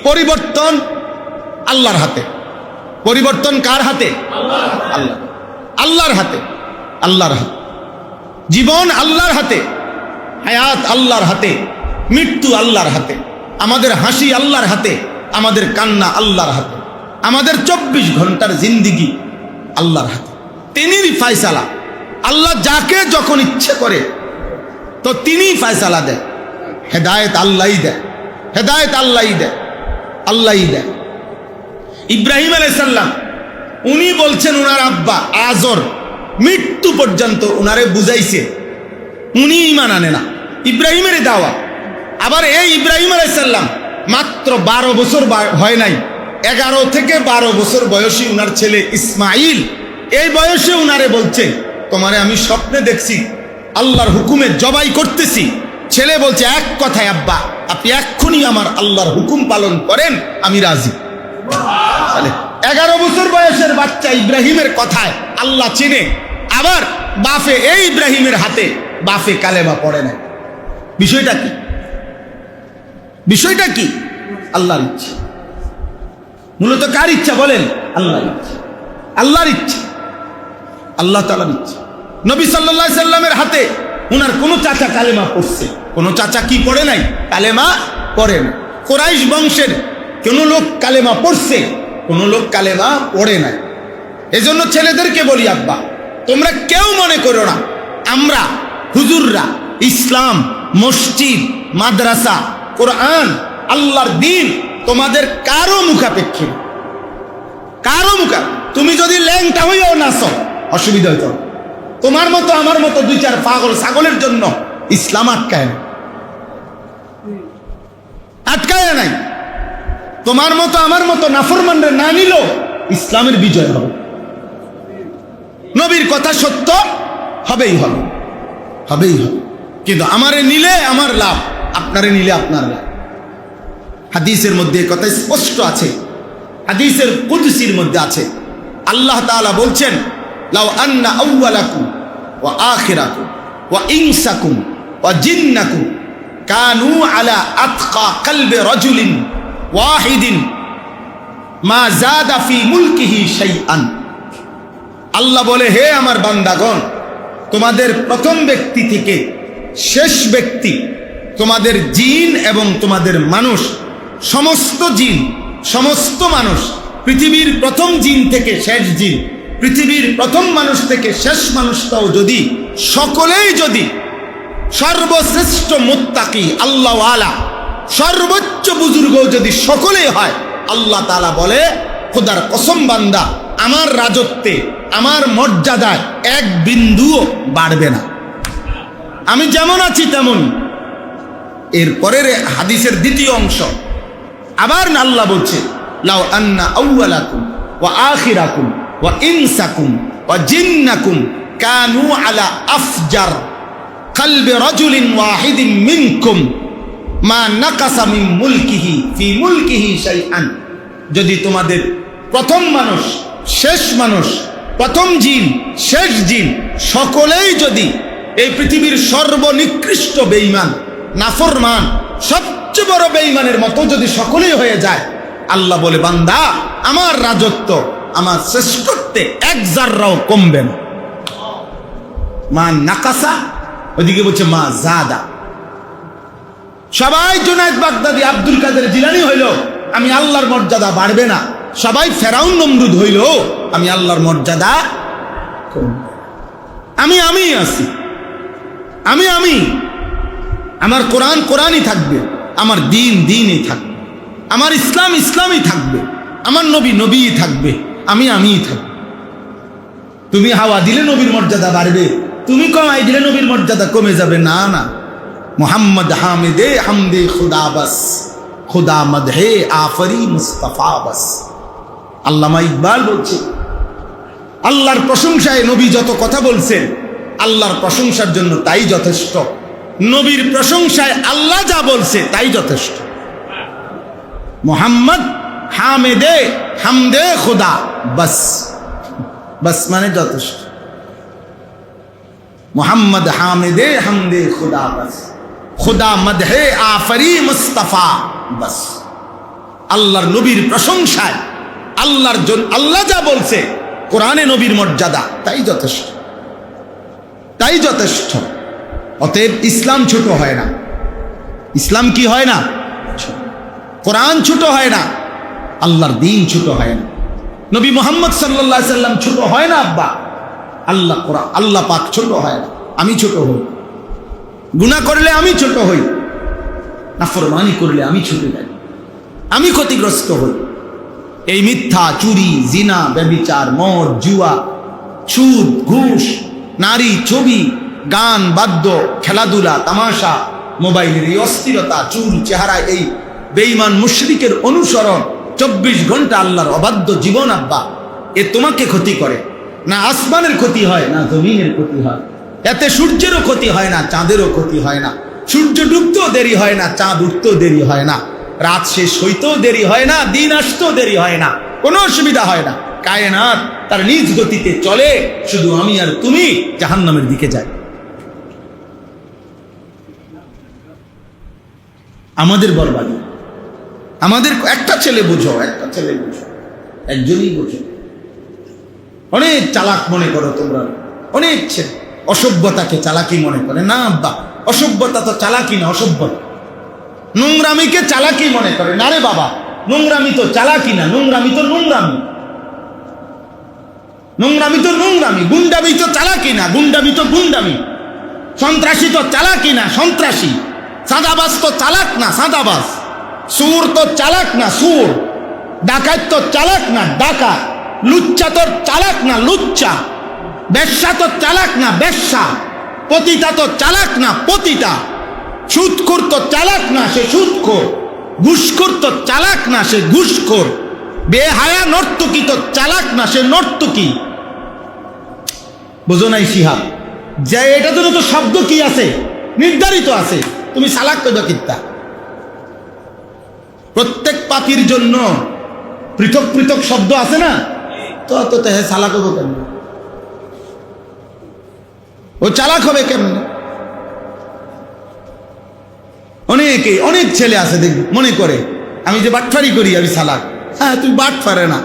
পরিবর্তন আল্লাহর হাতে। পরিবর্তন কার হাতে? আল্লাহ, আল্লাহর হাতে, আল্লাহর হাতে। জীবন আল্লাহর হাতে, হায়াত আল্লাহর হাতে, মৃত্যু আল্লাহর হাতে। আমাদের হাসি আল্লাহর হাতে, আমাদের কান্না আল্লাহর হাতে, আমাদের 24 ঘন্টার জিন্দিগি আল্লাহর হাতে। তিনিই ফয়সালা। আল্লাহ যাকে যখন ইচ্ছে করে তো তিনিই ফয়সালা দেয়। হেদায়েত আল্লাহই দেয়, হেদায়েত আল্লাহই দেয়, আল্লাহই দেয়। ইব্রাহিম আলাইহিস সালাম উনি বলছেন ওনার আব্বা আজর মৃত্যু পর্যন্ত ওনারে বুঝাইছে, উনি ঈমান আনে না, ইব্রাহিমের দাওয়া। আবার এই ইব্রাহিম আলাইহিস সালাম মাত্র 12 বছর হয় নাই, 11 থেকে 12 বছর বয়সী উনার ছেলে ইসমাইল, এই বয়সে উনারে বলছে তোমারে আমি স্বপ্নে দেখছি আল্লাহর হুকুমে জবাই করতেছি। ছেলে বলছে এক কথায় আব্বা আপনি এক্ষুনি আমার আল্লাহর হুকুম পালন করেন, আমি রাজি। 11 বছর বয়সের বাচ্চা ইব্রাহিমের কথায় আল্লাহ চিনে। আবার বাফে এই ইব্রাহিমের হাতে বাফে কালেমা পড়ে না। বিষয়টা কি? বিষয়টা কি? আল্লাহর ইচ্ছা। মূলত কার ইচ্ছা বলেন? আল্লাহর ইচ্ছা, আল্লাহর ইচ্ছা, আল্লাহ তাআলার ইচ্ছা। নবী সাল্লাল্লাহু আলাইহি সাল্লামের হাতে উনার কোন চাচা কালেমা পড়ছে? কোন চাচা কি পড়ে নাই? কালেমা পড়ে না। কুরাইশ বংশের কোন লোক কালেমা পড়ছে? কোন লোক কালেমা পড়ে নাই। এজন্য ছেলেদেরকে বলি আব্বা তোমরা কেউ মনে করো না আমরা হুজুররা ইসলাম, মসজিদ, মাদ্রাসা, কোরআন, আল্লাহর দ্বীন তোমাদের কারো মুখাপেক্ষী, কারো মুখা। তুমি যদি ল্যাংটা হইও নাচো অসুবিধা হইতো, তোমার মতো আমার মতো 2-4 পাগল ছাগলের জন্য ইসলাম আটকায় না, আটকায় নাই। তোমার মতো আমার মতো নাফরমানরে না নিল ইসলামের বিজয় হবে। নবীর কথা সত্য হবেই হবে, হবেই হবে। কিন্তু আমারে নিলে আমার লাভ, আপনারে নিলে আপনার লাভ। হাদিসের মধ্যে কথা স্পষ্ট আছে, হাদিসের কুদসির মধ্যে আছে। আল্লাহ তাআলা বলছেন লাউ আন্না আউওয়ালাকুম ওয়া আখিরাকুম ওয়া ইনসাকুম ওয়া জিন্নাকুম কানু আলা আতকা কলবি রাজুলিন ওয়াহিদিন মা যাদা ফি মুলকিহি শাইআন। আল্লাহ বলে হে আমার বান্দাগণ তোমাদের প্রথম ব্যক্তি থেকে শেষ ব্যক্তি, তোমাদের জিন এবং তোমাদের মানুষ, সমস্ত জিন সমস্ত মানুষ, পৃথিবীর প্রথম জিন থেকে শেষ জিন, পৃথিবীর প্রথম মানুষ থেকে শেষ মানুষটাও যদি সকলেই যদি সর্বশ্রেষ্ঠ মুত্তাকি আল্লাহওয়ালা সর্বোচ্চ বুজুর্গ যদি সকলেই হয়, আল্লাহ তাআলা বলে খোদার কসম বান্দা আমার রাজত্বে আমার মর্যাদায় এক বিন্দুও বাড়বে না, আমি যেমন আছি তেমন। এরপরের হাদিসের দ্বিতীয় অংশ আবার আল্লাহ বলছে লাউ আন্না আউওয়ালাকুম ওয়া আখিরাকুম ওয়া ইনসাকুম ওয়া জিন্নাকুম কানু আলা আফজার কলবি রাজুলিন ওয়াহিদিন মিনকুম মা নাকাসা মিন মুলকিহি ফি মুলকিহি শাইআন। যদি তোমাদের প্রথম মানুষ, শেষ মানুষ, প্রথম জিন, শেষ জিন সকলেই যদি এই পৃথিবীর সর্বনিকৃষ্ট বেঈমান, নাফরমান, সবচেয়ে বড় বেঈমানের মতো যদি সকলেই হয়ে যায়, আল্লাহ বলে বান্দা আমার রাজত্ব, আমার শ্রেষ্ঠত্বে এক জাররাও কমবে না। মা নাকাসা, ওইদিকে বলছে মা জাদা। সবাই জুনায়েদ বাগদাদি, আব্দুল কাদের জিলানী হইল, আমি আল্লাহর মর্যাদা বাড়বে না। সবাই ফেরাউন নমরুদ হইল, আমি আল্লাহর মর্যাদা কমবে। আমি আছি, আমি আমার কোরআন কোরআনই থাকবে, আমার দ্বীন দ্বীনই থাকবে, আমার ইসলাম ইসলামই থাকবে, আমার নবী নবীই থাকবে, আমিই থাকবে। তুমি হাওয়া দিলে নবীর মর্যাদা বাড়বে, তুমি কমাই দিলে নবীর মর্যাদা কমে যাবে। না না, মোহাম্মদ হামিদে হামদে খুদা বাস, খুদা মদহে আফরি মুস্তাফা বাস। আল্লামা ইকবাল বলছে আল্লাহর প্রশংসায় নবী যত কথা বলছেন আল্লাহর প্রশংসার জন্য তাই যথেষ্ট, নবীর প্রশংসায় আল্লাহ যা বলছে তাই যথেষ্ট। মোহাম্মদ হামিদে হামদে খুদা বাস, বাস মানে যথেষ্ট। মোহাম্মদ হামিদে হামদে খুদা বাস, খুদা মদহে আফরি মুস্তাফা বাস। আল্লাহর নবীর প্রশংসায়, আল্লাহর জন্য আল্লাহ যা বলছে কোরআনে নবীর মর্যাদা, তাই যথেষ্ট, তাই যথেষ্ট। অতএব ইসলাম ছোট হয় না। ইসলাম কি হয় না? কোরআন ছোট হয় না, আল্লাহর দ্বীন ছোট হয় না, নবী মুহাম্মদ সাল্লাল্লাহু আলাইহি সাল্লাম ছোট হয় না আব্বা। আল্লাহ কোরআন, আল্লাহ পাক ছোট হয় না। আমি ছোট হই, গুনাহ করলে আমি ছোট হই, নাফরমানি করলে আমি ছোট যাই, আমি ক্ষতিগ্রস্ত হই। এই মিথ্যা, চুরি, জিনা, ব্যভিচার, মদ, জুয়া, সুদ, ঘুষ, নারী, ছবি, গান, বাদ্য, খেলাধুলা, তামাশা, মোবাইলের এই অস্থিরতা, চুল চেহারা, এই বেঈমান মুশরিকের অনুসরণ, 24 ঘন্টা আল্লাহর অবাধ্য জীবন আব্বা, এ তোমাকে ক্ষতি করে না। আসমানের ক্ষতি হয় না, জমিনের ক্ষতি হয়। এতে সূর্যেরও ক্ষতি হয় না, চাঁদেরও ক্ষতি হয় না। সূর্য ডুবতেও দেরি হয় না, চাঁদ উঠতেও দেরি হয় না, রাত শেষ হইতেও দেরি হয় না, দিন আসতেও দেরি হয় না, কোনো অসুবিধা হয় না। কায়নাত তার নিজ গতিতে চলে, শুধু আমি আর তুমি জাহান্নামের দিকে যাই। আমাদের বরবাদি, আমাদের একটা ছেলে বুঝো, একটা ছেলে বুঝো, একজনই বুঝো। অনেক চালাক মনে করো তোমরা, অনেক ছেলে অসভ্যতাকে চালাকি মনে করে। না আব্বা, অসভ্যতা তো চালাকি না, অসভ্যতা। নোংরামিকে চালাকি মনে করে। না রে বাবা, নোংরামি তো চালাকি না, নোংরামি তো নোংরামি, নোংরামি তো নোংরামি। গুন্ডামি তো চালাকি না, গুন্ডামি তো গুন্ডামি। সন্ত্রাসী তো চালাকি না, সন্ত্রাসী। সাদাবাজ তো চালাক না, সাদাবাজ। সুর তো চালাক না, সুর। ডাকাত তো চালাক না, ডাকাত। লুচ্চা তো চালাক না, লুচ্চা। বেশ্যা তো চালাক না, বেশ্যা। পতিতা তো চালাক না, পতিতা। সুদখোর তো চালাক না, সে সুদখোর। ঘুষখোর তো চালাক না, সে ঘুষখোর। বেহায়া নর্তকী তো চালাক না, সে নর্তকী। বুঝো নাই শিহাব? যে এটা তো শব্দ কি আছে, নির্ধারিত আছে। তুমি চালাক কইবা কিত্তা? প্রত্যেক পাপীর জন্য পৃথক পৃথক শব্দ আছে না? তো হে চালাক হবো কেন? ও চালাক হবে কেমন? অনেক ছেলে আছে দেখ, মনে করে আমি যে বাটফারি করি আমি চালাক। হ্যাঁ, তুই বাটফারে না।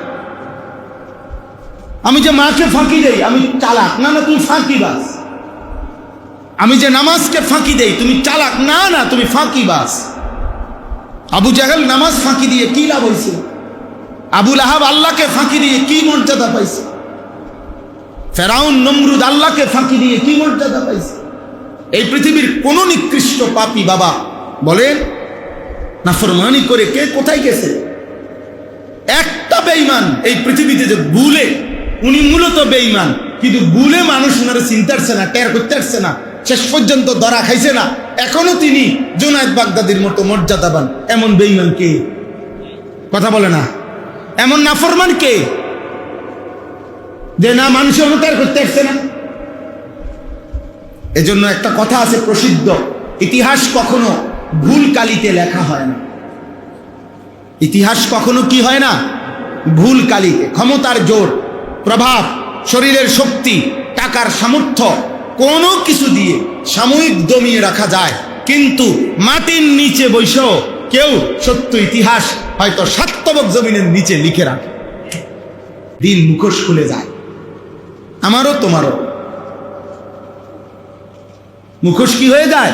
আমি যে মাকে ফাঁকি দেই আমি চালাক না, না তুমি ফাঁকিবাজ। আমি যে নামাজকে ফাঁকি দেই তুমি চালাক না, না তুমি ফাঁকিবাজ। আবু জাহেল নামাজ ফাঁকি দিয়ে কি লাভ হয়েছে? আবুল আহাব আল্লাহকে ফাঁকি দিয়ে কি মর্যাদা পাইছে? ফেরাউন নমরুদ আল্লাহকে ফাঁকি দিয়ে কি মর্যাদা পাইছে? এই পৃথিবীর কোন নিকৃষ্ট পাপী বাবা বলেন নাফরমানি করে কে কোথায় গেছে? একটা বেঈমান এই পৃথিবীতে যে ভুলে, উনি মূলত বেঈমান, কিন্তু ভুলে মানুষ ওনারে চিনতে পারছে না, টের করতে পারছে না, শেষ পর্যন্ত ধরা খাইছে না। এখনো তিনি জুনায়েদ বাগদাদির মতো মর্যাদাবান। এমন বেঈমান কে? কথা বলে না। এমন নাফরমান কে যে না মানুষ অনুতার করতে পারছে না? এজন্য একটা কথা আছে প্রসিদ্ধ, ইতিহাস কখনো ভুল কালিতে লেখা হয় না। ইতিহাস কখনো কি হয় না? ভুল কালিতে। ক্ষমতার জোর, প্রভাব, শরীরের শক্তি, টাকার সামর্থ্য, কোনো কিছু দিয়ে সাময়িক দমিয়ে রাখা যায়, কিন্তু মাটির নিচে বসেও কেউ সত্য ইতিহাস হয়তো সাতবক জমিনের নিচে লিখে রাখে। দিন মুখোশ খুলে যায়, আমারও তোমারও মুখোশ কি হয়ে যায়?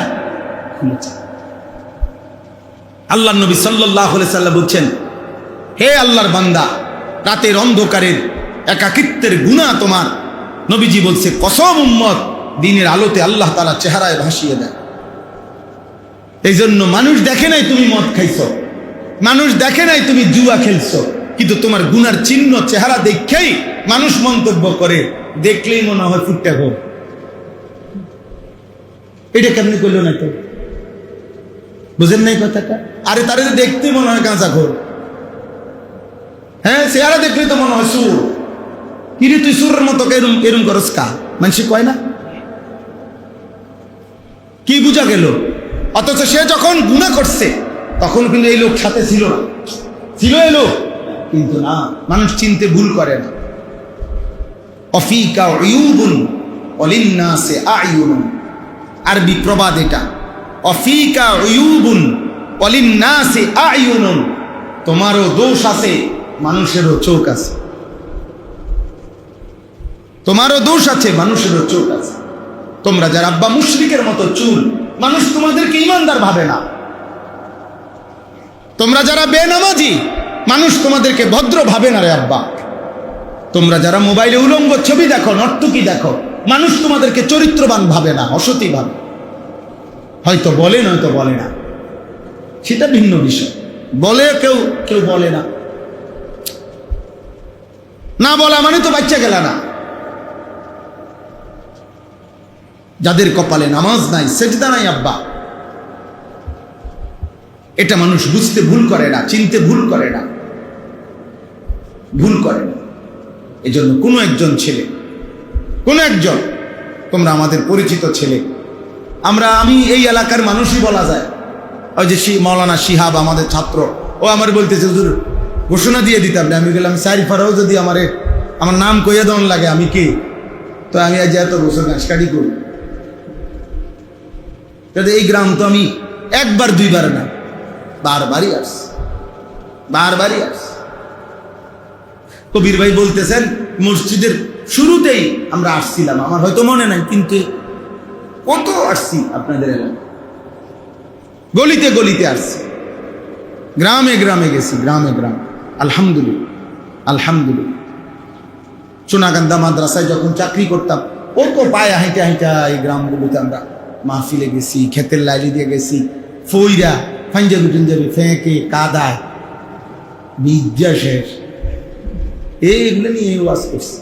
আল্লাহ নবী সাল্লাল্লাহু আলাইহি সাল্লাম বলছেন, হে আল্লাহর বান্দা, রাতের অন্ধকারের একাকিত্বের গুনাহ তোমার। নবীজি বলছে, কসম উম্মত, দিনের আলোতে আল্লাহ তাআলা চেহারায় ভাসিয়ে দেয়। এই জন্য মানুষ দেখে নাই তুমি মদ খাইছো, মানুষ দেখে নাই তুমি জুয়া খেলছো, কিন্তু তোমার গুনার চিহ্ন চেহারা দেখেই মানুষ মন্তব্য করে, দেখলেই মনে হয় ফুটটা ঘর। এটা কেমনি করলো না? তো বুঝেন নাই কথাটা? আরে তারে দেখতে মনে হয় গাঁজা ঘর। হ্যাঁ, চেহারা দেখলে তো মনে হয় সুর। কিরে তুই সুরের মতো এরম এরম করস কা? মানুষ কয় না? কি বুঝা গেল? অথচ সে যখন গুনাহ করছে তখন কিন্তু এই লোক সাথে ছিল না, ছিল এই লোক, কিন্তু না, মানুষ চিনতে ভুল করে না। অফিকা উয়ুবুন ওয়ালিন্নাসি আ'য়ুনুন, আরবি প্রবাদ এটা। অফিকা উয়ুবুন ওয়ালিন্নাসি আ'য়ুনুন, তোমারও দোষ আছে, মানুষেরও চোখ আছে। তোমারও দোষ আছে, মানুষেরও চোখ আছে। তোমরা যারা আব্বা মুশরিকের মতো চুল, মানুষ তোমাদেরকে ইমানদার ভাবে না। তোমরা যারা বেনামাজি, মানুষ তোমাদেরকে ভদ্র ভাবে না রে আব্বা। তোমরা যারা মোবাইলে উলঙ্গ ছবি দেখো, নর্তকী দেখো, মানুষ তোমাদেরকে চরিত্রবান ভাবে না, অসতী ভাবে। হয়তো বলে, নয়তো বলে না, সেটা ভিন্ন বিষয়। বলে কেউ, কেউ বলে না। না বলা মানে তো বাচ্চা গেল না। যাদের কপালে নামাজ নাই, সেজদা নাই আব্বা, এটা মানুষ বুঝতে ভুল করে না, চিনতে ভুল করে না, ভুল করে না। এজন্য কোনো একজন ছেলে, কোনো একজন, তোমরা আমাদের পরিচিত ছেলে, আমি এই এলাকার মানুষই বলা যায়। ওই যে মৌলানা শিহাব আমাদের ছাত্র, ও আমার বলতেছে হুজুর ঘোষণা দিয়ে দিতাম না। আমি গেলাম সারিফারাও যদি আমার নাম কইয়া দেওয়ান লাগে, আমি কে? তো আমি আজ এত বছর ঘাসকাটি করি। এই গ্রাম তো আমি একবার দুইবার না, বারবারই আসছি, বারবারই আসছি। কবির ভাই বলতেছেন মসজিদের শুরুতেই আমরা আসছিলাম, আমার হয়তো মনে নাই, কিন্তু কত আসছি আপনাদের এলাকায়, গলিতে গলিতে আসছি, গ্রামে গ্রামে গেছি, গ্রামে গ্রাম। আলহামদুলিল্লাহ, আলহামদুলিল্লাহ। সোনাকান্দা মাদ্রাসায় যখন চাকরি করতাম, কত পায়ে হাইটা হাইটা এই গ্রামগুলোতে আমরা মাহফিলে গেছি, ক্ষেতের লাইলি দিয়ে গেছি, ফইরা পাঞ্জাবি টাঞ্জাবি ফেঁকে কাদায় বিদ্যা শেষ, এইগুলো নিয়ে ওয়াজ করছি।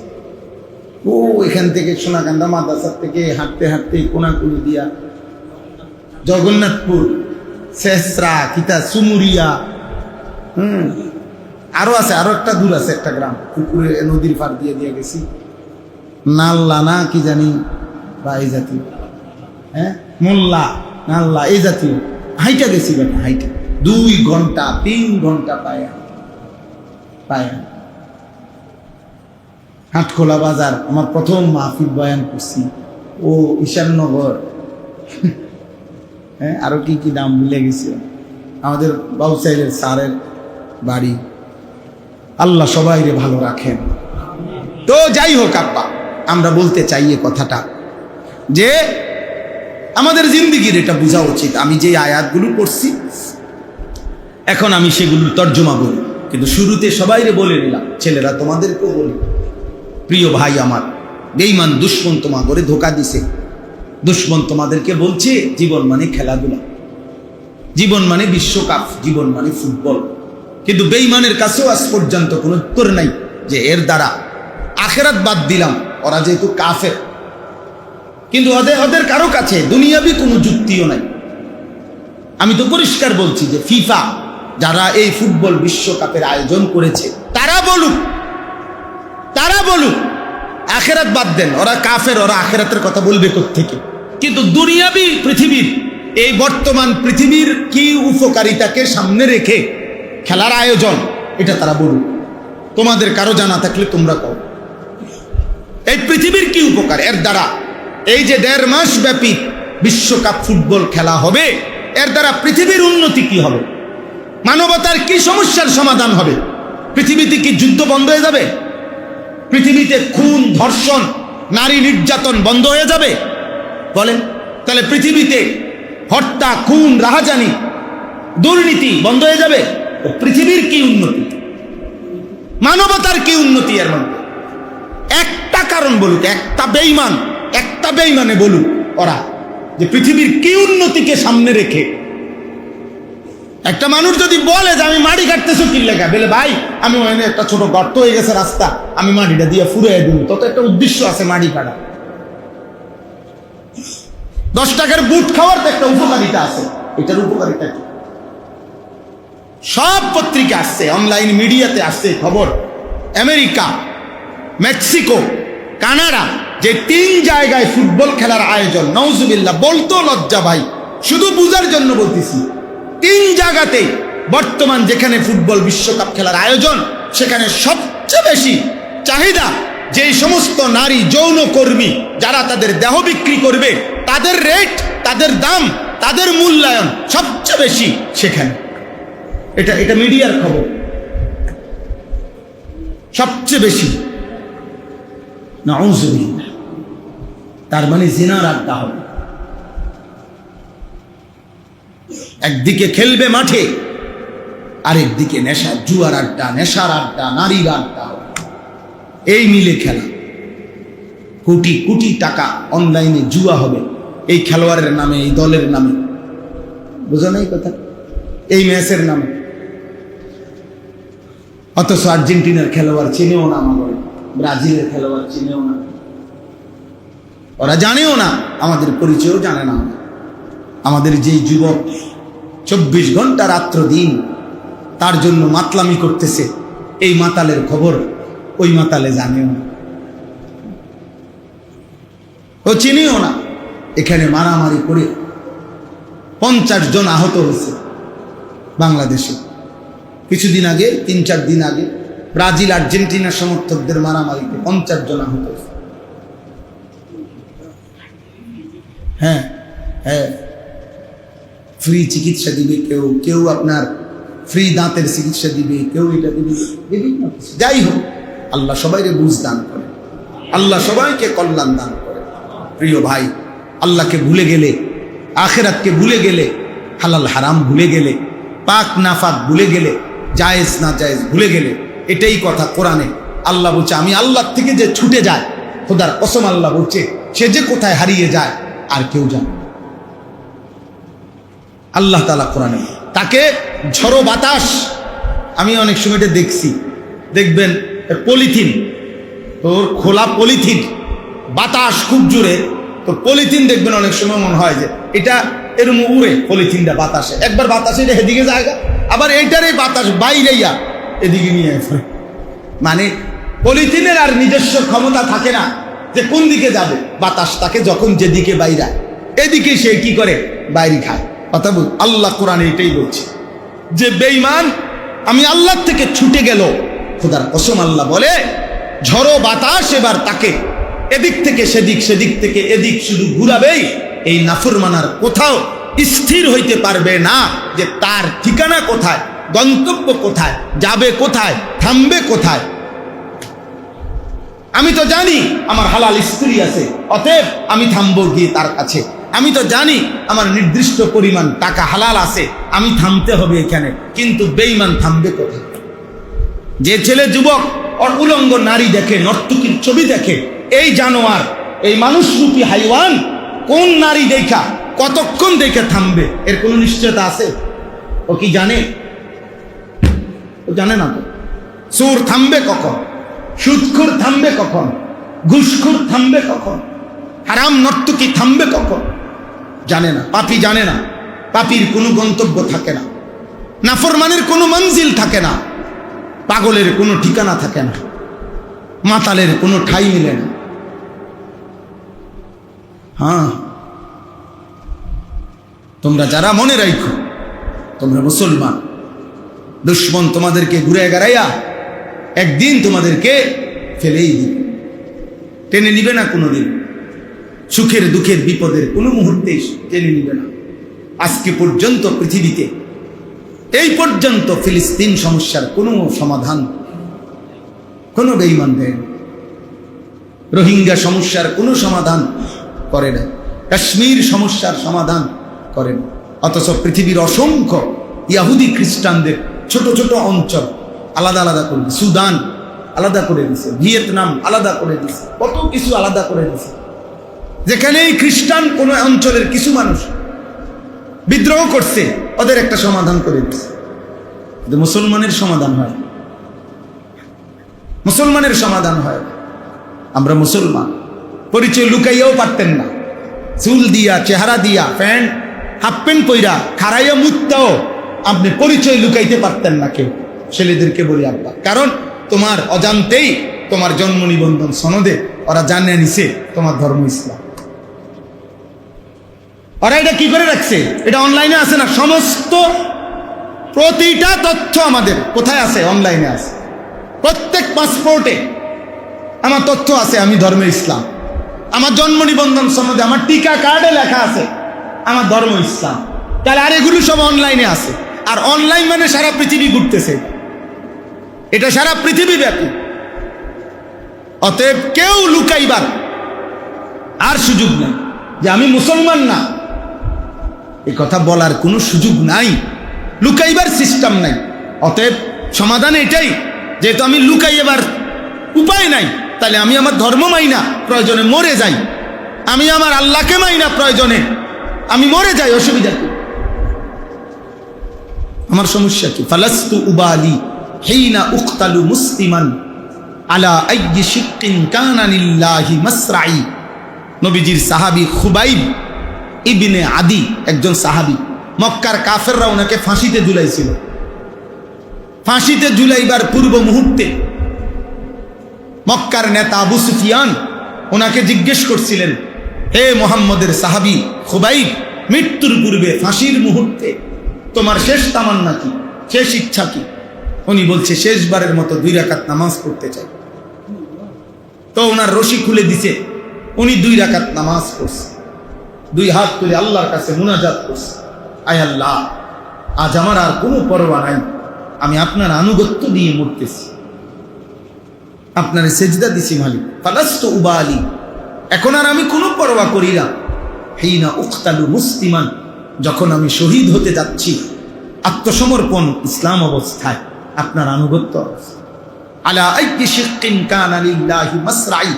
ও এখান থেকে সোনাকান্দা মাদ্রাসার থেকে হাঁটতে হাঁটতে কোনাকুনি দিয়া জগন্নাথপুর, শেষরা, কিতা সুমুরিয়া, আরো আছে, আরো একটা দূর আছে একটা গ্রাম, পুকুরে নদীর পার দিয়ে দিয়ে গেছি, নাল্লা না কি জানি বা এই জাতীয়, মোল্লা নাল্লা এই জাতীয়, হাইটা গেছি বেটা, হাইটা 2 ঘন্টা 3 ঘন্টা পায়া পায়া। হাটখোলা বাজার আমার প্রথম মাহফিল বয়ান করছি, ও ঈশাননগর, আরো কি কি নাম ভুলে গেছি, আমাদের বাবুসাইলের স্যারের বাড়ি। আল্লাহ সবাইরে ভালো রাখেন। তো যাই হোক আব্বা, আমরা বলতে চাই এ কথাটা যে আমাদের জিন্দিগির এটা বোঝা উচিত। আমি যে আয়াতগুলো পড়ছি এখন আমি সেগুলোর তর্জমা বলি, কিন্তু শুরুতে সবাইরে বলে নিলাম, ছেলেরা তোমাদেরকেও বলি, প্রিয় ভাই আমার, বেঈমান দুশ্মন তোমা করে ধোকা দিছে। দুশ্মন তোমাদেরকে বলছে জীবন মানে খেলাধুলা, জীবন মানে বিশ্বকাপ, জীবন মানে ফুটবল। কিন্তু বেঈমানের কাছেও আজ পর্যন্ত কোনো উত্তর নাই যে এর দ্বারা আখেরাত বাদ দিলাম, ওরা যেহেতু কাফের, কিন্তু ওদের কারো কাছে দুনিয়াবি কোনো যুক্তিও নাই। আমি তো পরিষ্কার বলছি যে ফিফা যারা এই ফুটবল বিশ্বকাপের আয়োজন করেছে তারা বলুক আখেরাত বাদ দেন, ওরা কাফের, ওরা আখেরাতের কথা বলবে কোত্থেকে? কিন্তু দুনিয়াবি পৃথিবীর, এই বর্তমান পৃথিবীর কি উপকারিতাকে সামনে রেখে খেলার আয়োজন, এটা তারা বলুক। তোমাদের কারো জানা থাকলে তোমরা কও, এই পৃথিবীর কি উপকার এর দ্বারা? এই যে 1.5 মাস ব্যাপী বিশ্বকাপ ফুটবল খেলা হবে, এর দ্বারা পৃথিবীর উন্নতি কি হবে? মানবতার কি সমস্যার সমাধান হবে? পৃথিবীতে কি যুদ্ধ বন্ধ হয়ে যাবে? পৃথিবীতে খুন, ধর্ষণ, নারী নির্যাতন বন্ধ হয়ে যাবে? বলেন। তাহলে পৃথিবীতে হত্যা, খুন, রাহাজানি, দুর্নীতি বন্ধ হয়ে যাবে? পৃথিবীর কি উন্নতি, মানবতার কি উন্নতি? এর মধ্যে একটা কারণ বলুক, একটা বেঈমানে বলুক ওরা যে পৃথিবীর কি উন্নতিকে সামনে রেখে। একটা মানুষ যদি বলে যে আমি মাটি কাটতেছো কি লেখা, বলে ভাই আমি ওখানে একটা ছোট গর্ত হয়ে গেছে রাস্তা, আমি মাটিটা দিয়ে ফুরাই দিব, তত একটা উদ্দেশ্য আছে মাটি কাটা। 10 টাকার বুট খাওয়ার তো একটা উপকারিতা আছে, এটার উপকারিতা কি? সব পত্রিকা আসছে, অনলাইন মিডিয়াতে আসছে খবর, আমেরিকা, মেক্সিকো, কানাডা, যে 3 জায়গায় ফুটবল খেলার আয়োজন। নাউজুবিল্লাহ, বলতো লজ্জা ভাই, শুধু বুঝার জন্য বলতেছি। 3 জায়গাতে বর্তমান যেখানে ফুটবল বিশ্বকাপ খেলার আয়োজন, সেখানে সবচেয়ে বেশি চাহিদা যে সমস্ত নারী যৌন কর্মী যারা তাদের দেহ বিক্রি করবে, তাদের রেট, তাদের দাম, তাদের মূল্যায়ন সবচেয়ে বেশি সেখানে। এটা মিডিয়ার খবর। সবচেয়ে বেশি নাউযুবিল্লাহ, তার মানে জিনার আড্ডা হবে। একদিকে খেলবে মাঠে, আরেকদিকে নেশা, জুয়ার আড্ডা, নেশার আড্ডা, নারীর আড্ডা, এই মিলে খেলা। কোটি কোটি টাকা অনলাইনে জুয়া হবে এই খেলোয়াড়ের নামে, এই দলের নামে। বুঝো না এই কথা? এই ম্যাচের নামে। অথচ আর্জেন্টিনার খেলোয়াড় চিনেও না, আমাদের ব্রাজিলের খেলোয়াড় চিনেও না, ওরা জানেও না, আমাদের পরিচয়ও জানে না। আমাদের যেই যুবক 24 ঘন্টা রাত্র দিন তার জন্য মাতলামি করতেছে, এই মাতালের খবর ওই মাতালে জানেও না, ও চিনিও না। এখানে মারামারি করে 50 জন আহত হয়েছে বাংলাদেশে। কিছুদিন আগে, 3-4 দিন আগে ব্রাজিল আর্জেন্টিনা সমর্থকদের মারামারিতে 50 জন আহত হয়েছে। হ্যাঁ হ্যাঁ, ফ্রি চিকিৎসা দিবে কেউ, কেউ আপনার ফ্রি দাঁতের চিকিৎসা দিবে, কেউ এটা দিবে, বিভিন্ন কিছু। যাই হোক, আল্লাহ সবাইকে বুঝ দান করে, আল্লাহ সবাইকে কল্যাণ দান করে। প্রিয় ভাই, আল্লাহকে ভুলে গেলে, আখিরাতকে ভুলে গেলে, হালাল হারাম ভুলে গেলে, পাক নাফাক ভুলে গেলে, জায়েজ না জায়েজ ভুলে গেলে, এটাই কথা কোরআনে আল্লাহ বলছে, আমি আল্লাহ থেকে যে ছুটে যায়, খোদার কসম আল্লাহ বলছে, সে যে কোথায় হারিয়ে যায় আর কেউ জানে না। আল্লাহ তাআলা কোরআনে তাকে ঝড়ো বাতাস, আমি অনেক সময় এটা দেখছি, দেখবেন পলিথিন, তোর খোলা পলিথিন, বাতাস খুব জোরে, তো পলিথিন দেখবেন অনেক সময় মনে হয় যে এটা এরম উড়ে, পলিথিনটা বাতাসে, একবার বাতাসে এটা এদিকে জায়গা, আবার এইটারে বাতাস বাইরেইয়া এদিকে নিয়ে আসে। মানে পলিথিনের আর নিজস্ব ক্ষমতা থাকে না যে কোন দিকে যাবে, বাতাস তাকে যখন যেদিকে বাইরা, এদিকে সে কি করে, বাইরে খায়। কথা বল, আল্লাহ কোরআনে এটাই বলছে যে বেঈমান আমি আল্লাহ থেকে ছুটে গেল, খোদার কসম আল্লাহ বলে ঝড়ো বাতাস এবার তাকে এদিক থেকে সেদিক, সেদিক থেকে এদিক শুধু ঘুরাবেই। এই নাফরমানার কোথাও স্থির হইতে পারবে না যে তার ঠিকানা কোথায়, গন্তব্য কোথায়, যাবে কোথায়, থামবে কোথায়। আমি তো জানি আমার হালাল স্ত্রী আছে, অতএব আমি থামবো গিয়ে তার কাছে। আমি তো জানি আমার নির্দিষ্ট পরিমাণ টাকা হালাল আছে, আমি থামতে হবে এখানে। কিন্তু বেঈমান থামবে কোথায়? যে ছেলে যুবক আর উলঙ্গ নারী দেখে, নর্তকীর ছবি দেখে, এই জানোয়ার, এই মানুষরূপী হাইওয়ান কোন নারী দেখা কতক্ষণ দেখে থামবে, এর কোনো নিশ্চয়তা আছে? ও কি জানে? ও জানে না তো। সুর থামবে কখন? সুদখোর থামবে কখন? ঘুষখোর থামবে কখন? হারাম নর্তকী থামবে কখন? জানে না। পাপী জানে না। পাপীর কোনো গন্তব্য থাকে না, নাফরমানের কোনো মঞ্জিল থাকে না, পাগলের কোনো ঠিকানা থাকে না, মাতালের কোনো ঠাই মিলে না। হ্যাঁ, তোমরা যারা মনে রাখো তোমরা মুসলমান, দুশ্মন তোমাদেরকে ঘুরে গাড়াইয়া একদিন তোমাদেরকে ফেলেই দিবে, টেনে নিবে না কোনোদিন। সুখের দুঃখের বিপদের কোনো মুহূর্তে টেনে নিবে না। আজকে পর্যন্ত পৃথিবীতে এই পর্যন্ত ফিলিস্তিন সমস্যার কোনো সমাধান কোনো বেঈমান দেয় না। রোহিঙ্গা সমস্যার কোনো সমাধান করে না, কাশ্মীর সমস্যার সমাধান করে না। অথচ পৃথিবীর অসংখ্য ইহুদি খ্রিস্টানদের ছোট ছোট অঞ্চল আলাদা আলাদা করে দিচ্ছে, সুদান আলাদা করে দিচ্ছে, ভিয়েতনাম আলাদা করে দিচ্ছে, কত কিছু আলাদা করে দিচ্ছে। যেখানে এই খ্রিস্টান কোন অঞ্চলের কিছু মানুষ বিদ্রোহ করছে, ওদের একটা সমাধান করে দিচ্ছে। মুসলমানের সমাধান হয়, মুসলমানের সমাধান হয়। আমরা মুসলমান, পরিচয় লুকাইয়াও পারতেন না, চুল দিয়া, চেহারা দিয়া, প্যান্ট হাফ প্যান্ট পইরা খাড়াইয়া মুততেও আপনি পরিচয় লুকাইতে পারতেন না কেউ। ছেলেদেরকে বলি আব্বা, কারণ তোমার অজান্তেই তোমার জন্ম নিবন্ধন সনদে ওরা জানিয়ে নিছে তোমার ধর্ম ইসলাম। ওরা এটা কি করে রাখছে? এটা অনলাইনে আছে না? সমস্ত প্রতিটা তথ্য আমাদের কোথায় আছে? অনলাইনে আছে। প্রত্যেক পাসপোর্টে আমার তথ্য আছে, আমি ধর্মে ইসলাম। আমার জন্ম নিবন্ধন সনদে, আমার টিকা কার্ডে লেখা আছে আমার ধর্ম ইসলাম। তাহলে আর এগুলো সব অনলাইনে আছে। আর অনলাইন মানে সারা পৃথিবী ঘুরতেছে, এটা সারা পৃথিবী ব্যাপী। অতএব কেউ লুকাইবার আর সুযোগ নাই যে আমি মুসলমান না, এই কথা বলার কোনো সুযোগ নাই, লুকাইবার সিস্টেম নাই। অতএব সমাধান এটাই, যেহেতু আমি লুকাইবার উপায় নাই, তাহলে আমি আমার ধর্ম মাই না, প্রয়োজনে মরে যাই। আমি আমার আল্লাহকে মাই না, প্রয়োজনে আমি মরে যাই, অসুবিধা কি? আমার সমস্যা কি? ফালাস্তু উবালি হিনা উক্তালু মুসলিমান আলা আইয়ি শিক্কিন কানা লিল্লাহি মাসরাই। নবীজির সাহাবী খুবাইব ইবনে আদি একজন সাহাবী, মক্কার কাফেররা ওনাকে ফাঁসিতে ঝুলাইছিল। ফাঁসিতে ঝুলাইবার পূর্ব মুহূর্তে মক্কার নেতা আবু সুফিয়ান ওনাকে জিজ্ঞেস করছিলেন, হে মুহাম্মদের সাহাবী খুবাইব, মৃত্যুর পূর্বে ফাঁসির মুহূর্তে তোমার শেষ তামান্না কি, শেষ ইচ্ছা কি? উনি বলছে, শেষবারের মতো 2 রাকাত নামাজ পড়তে চাই। তো ওনার রশি খুলে দিছে, উনি 2 রাকাত নামাজ পড়ছে, 2 হাত তুলে আল্লাহর কাছে মুনাজাত করছে, আয় আল্লাহ, আজ আমার আর কোনো পরোয়া নাই, আমি আপনার আনুগত্য দিয়ে মরতেছি, আপনার সেজদা দিছি মালিক। ফালাস্তু উবালি, এখন আর আমি কোনো পরোয়া করি না। হিনা উক্তালু মুসলিমান, যখন আমি শহীদ হতে যাচ্ছি, আত্মসমর্পণ ইসলাম অবস্থায়, আপনার আনুগত্য অবস্থায়। আলা আইয়ি শিক্কিন কানা লিল্লাহি মাসরাই,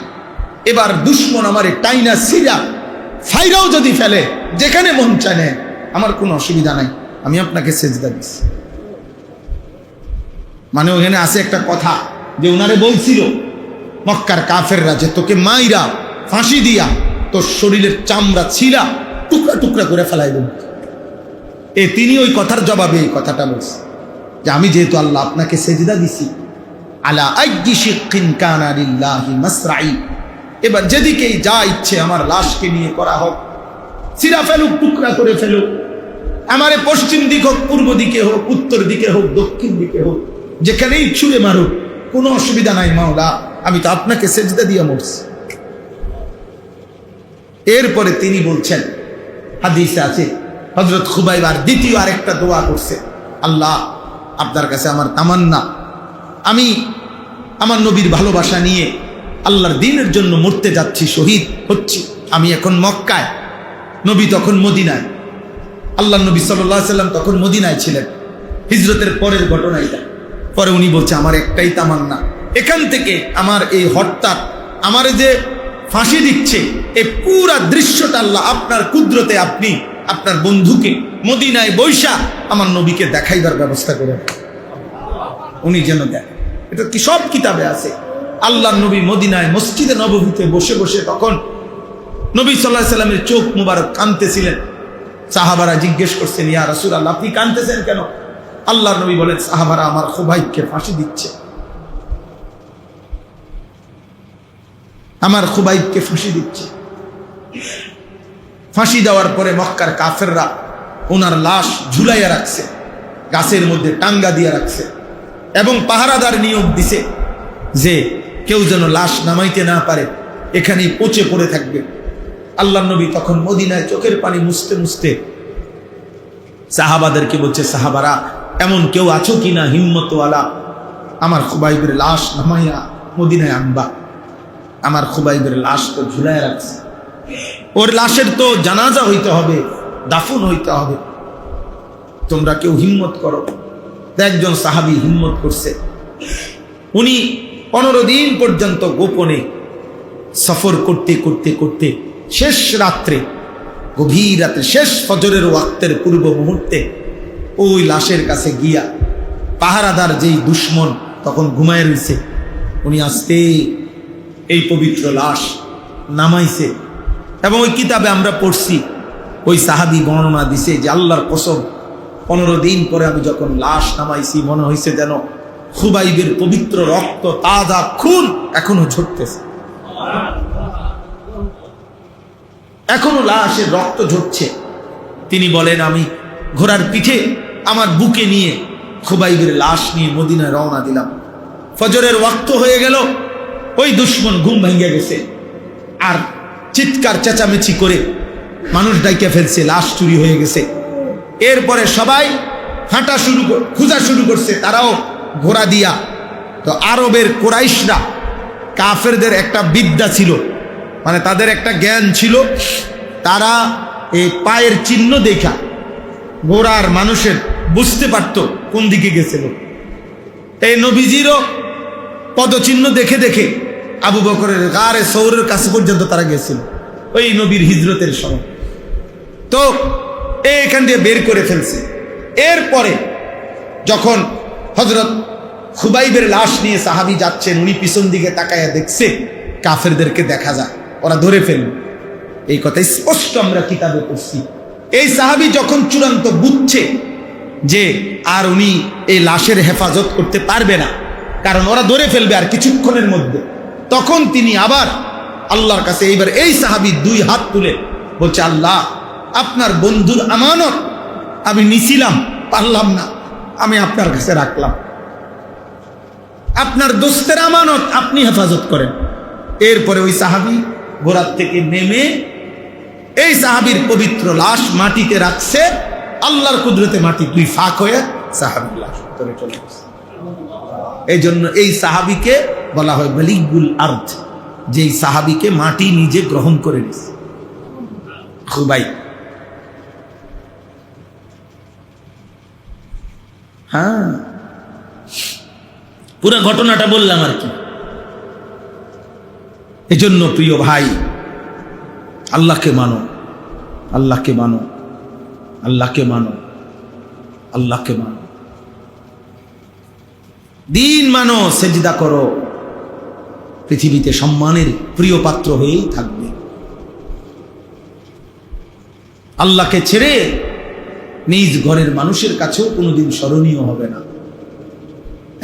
এবার দুশমন আমারে টাইনা সিরা ফাইরাও যদি ফেলে, যেখানে মন চায় নেয়, আমার কোনো অসুবিধা নাই, আমি আপনাকে সেজদা দিচ্ছি। মানে ওখানে আছে একটা কথা যে ওনারে বলছিল মক্কার কাফেররা যে তোকে মাইরা ফাঁসি দিয়া তোর শরীরের চামড়া ছিলা টুকরা টুকরা করে ফেলাই দেব। তিনি ওই কথার জবাবে এই কথাটা বলছে যে আমি যেহেতু আল্লাহ আপনাকে সেজদা দিছি, আলা আইয়ি শিক্কিন কানা লিল্লাহি মাসরাই, এবার যেদিকেই যা ইচ্ছে আমার লাশকে নিয়ে করা হোক, ছিঁড়া ফেলুক, টুকরা করে ফেলুক, আমারে পশ্চিম দিক হোক, পূর্ব দিকে হোক, উত্তর দিকে হোক, দক্ষিণ দিকে হোক, যেখানেই ছুঁড়ে মারুক, কোনো অসুবিধা নাই মাওলা, আমি তো আপনাকে সেজদা দিয়ে মরছি। এরপরে তিনি বলছেন, হাদিসে আছে, হযরত খুবাইব আর দ্বিতীয় আরেকটা দোয়া করছে, আল্লাহ আপনার কাছে আমার তামান্না, আমি আমার নবীর ভালোবাসা নিয়ে আল্লাহর দ্বীনের জন্য মরতে যাচ্ছি, শহীদ হচ্ছি। আমি এখন মক্কায়, নবী তখন মদিনায়, আল্লাহ নবী সাল্লাল্লাহু আলাইহি সাল্লাম তখন মদিনায় ছিলেন, হিজরতের পরের ঘটনা এটা। পরে উনি বলছে, আমার একটাই তামান্না, এখান থেকে আমার এই হত্যা, আমার যে ফাঁসি দিচ্ছে, এই পুরা দৃশ্যটা আল্লাহ আপনার কুদরতে আপনি আপনার বন্ধুকে মদিনায় বৈশা আমার নবীকে দেখাইবার ব্যবস্থা করেন, উনি যেন দেন। এটা কি সব কিতাবে আছে। আল্লাহ নবী মদিনায় মসজিদে নববীতে বসে বসে তখন নবী সাল্লাল্লাহু আলাইহি সাল্লামের চোখ মুবারক কাঁদতেছিলেন। সাহাবারা জিজ্ঞেস করছেন, ইয়া রাসূলুল্লাহ, আপনি কাঁদতেছেন কেন? আল্লাহর নবী বলেন, সাহাবারা আমার খুবাইবকে ফাঁসি দিচ্ছে, আমার খুবাইবকে ফাঁসি দিচ্ছে। ফাঁসি দেওয়ার পরে মক্কার কাফেররা ওনার লাশ ঝুলাইয়া রাখছে, গাছের মধ্যে টাঙ্গা দিয়ে রাখছে, এবং পাহারাদার নিয়োগ দিছে যে কেউ যেন লাশ নামাইতে না পারে, এখানেই পচে পড়ে থাকবে। আল্লাহর নবী তখন মদিনায় চোখের পানি মুছতে মুছতে সাহাবাদেরকে বলছে, সাহাবারা এমন কেউ আছো কিনা হিম্মতওয়ালা, আমার খুবাইবের লাশ নামাইয়া মদিনায় আনবা। আমার খুবাইবের লাশ তো ঝুলাইয়া রাখছে, ওর লাশের তো জানাজা হইতে হবে, দাফন হইতে হবে, তোমরা কেউ হিম্মত করো। একজন সাহাবী হিম্মত করছে, উনি 15 দিন পর্যন্ত গোপনে সফর করতে করতে করতে শেষ রাত্রে, গভীর রাতে, শেষ ফজরের ওয়াক্তের পূর্ব মুহূর্তে ওই লাশের কাছে গিয়া, পাহারাদার যেই দুশ্মন তখন ঘুমায় রয়েছে, উনি আস্তে এই পবিত্র লাশ নামাইছে। এবং ওই কিতাবে আমরা পড়ছি, ওই সাহাবী বর্ণনা দিছে যে আল্লাহর কসম, 15 দিন পরে আমি যখন লাশ নামাইছি, মনে হয়েছে যেন খুবাইবের পবিত্র রক্ত, তাজা খুন এখনো ঝরতেছে, এখনো লাশের রক্ত ঝরছে। তিনি বলেন, আমি ঘোড়ার পিঠে আমার বুকে নিয়ে খুবাইবের লাশ নিয়ে মদিনায় রওনা দিলাম। ফজরের ওয়াক্ত হয়ে গেল, ওই দুশ্মন ঘুম ভেঙে গেছে, আর চিৎকার চেঁচামেচি করে মানুষ ডাইকে ফেলছে, লাশ চুরি হয়ে গেছে। এরপরে সবাই হাঁটা খোঁজা শুরু করছে, তারাও ঘোড়া দিয়া। তো আরবের কুরাইশরা, কাফেরদের একটা বিদ্যা ছিল, মানে তাদের একটা জ্ঞান ছিল, তারা এই পায়ের চিহ্ন দেখা ঘোড়ার মানুষের বুঝতে পারত কোন দিকে গেছিল। এই নবীজিরও পদচিহ্ন দেখে দেখে আবু বকরের গারে সৌরের কাছে পর্যন্ত তারা গেছিল ওই নবীর হিজরতের সময়। তো এখান দিয়ে বের করে ফেলছে। এরপরে যখন হযরত খুবাইবের লাশ নিয়ে সাহাবী যাচ্ছেন, উনি পিছন দিকে তাকায়া দেখছে কাফেরদেরকে দেখা যায়, ওরা ধরে ফেলল। এই কথা স্পষ্ট আমরা কিতাবে পড়ছি। এই সাহাবী যখন চূড়ান্ত বুঝছে যে আর উনি এই লাশের হেফাজত করতে পারবে না, কারণ ওরা ধরে ফেলবে আর কিছুক্ষণের মধ্যে, তখন তিনি আবার আল্লাহর কাছে এইবার এই সাহাবী দুই হাত তুলে বলছে, আল্লাহ, আপনার বন্ধুর আমানত আমি নিছিলাম, পারলাম না, আমি আপনার কাছে রাখলাম। আপনার দোস্তের আমানত আপনি হেফাজত করেন। এরপরে ওই সাহাবী ঘোড়ার থেকে নেমে এই সাহাবীর পবিত্র লাশ মাটিতে রাখছে। আল্লাহর কুদরতে মাটি দুই ফাঁক হয়ে সাহাবীর লাশ ভিতরে চলে গেছে। এই জন্য এই সাহাবীকে বলা হয় মালিকুল আরদ, যেই সাহাবীকে মাটি নিজে গ্রহণ করে নিছে। খুবাই, হ্যাঁ, পুরো ঘটনাটা বললাম আর কি। এজন্য প্রিয় ভাই, আল্লাহকে মানো, আল্লাহকে মানো, আল্লাহকে মানো, আল্লাহকে মানো, দিন মানো, সেজদা করো, পৃথিবীতে সম্মানের প্রিয় পাত্র হয়েই থাকবে। আল্লাহকে ছেড়ে নিজ ঘরের মানুষের কাছেও কোনোদিন স্মরণীয় হবে না।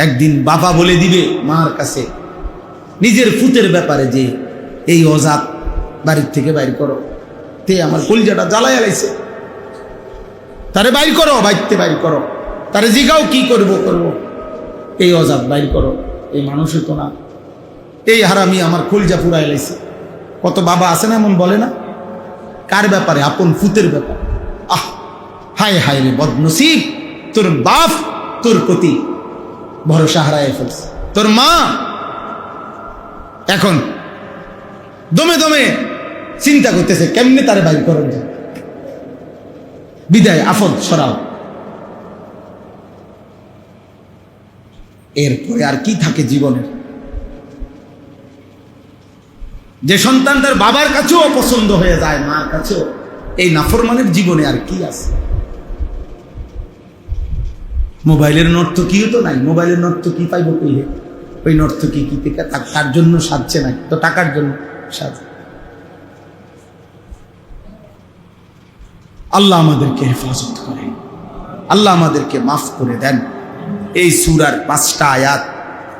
একদিন বাবা বলে দিবে মার কাছে নিজের ফুতের ব্যাপারে যে এই অজাত বাড়ির থেকে বাইর করো, তে আমার কলিজাটা জ্বালায় লাইছে, তারে বাইর করো, বাইরতে বাইর করো, তারে জিগাও কি করব, এই অজাত বাইর করো, এই মানুষের তো না, এই হারামি আমার কলিজা পুরাই লাইছে। কত বাবা আছে না এমন বলে না? কার ব্যাপারে? আপন ফুতের ব্যাপারে। আহ, হায় হায় রে বদনসিব, তোর বাপ তোর প্রতি ভরসা হারায় ফেলছে, তোর মা এখন দমে দমে চিন্তা করতেছে কেমনে তারে বাইর করেন যায়, বিদায় আফদ সরাও। এরপরে আর কি থাকে জীবনের? যে সন্তান তার বাবার কাছেও অপছন্দ হয়ে যায়, মার কাছেও, এই নাফরমানের জীবনে আর কি আছে? মোবাইলের নর্তকীও তো নাই, মোবাইলের নর্তকী পাইব কইলে? ওই নর্তকী কি তার জন্য সাজছে না, তো টাকার জন্য সাজে। আল্লাহ আমাদেরকে হেফাজত করেন, আল্লাহ আমাদেরকে মাফ করে দেন। এই সূরার 5টা আয়াত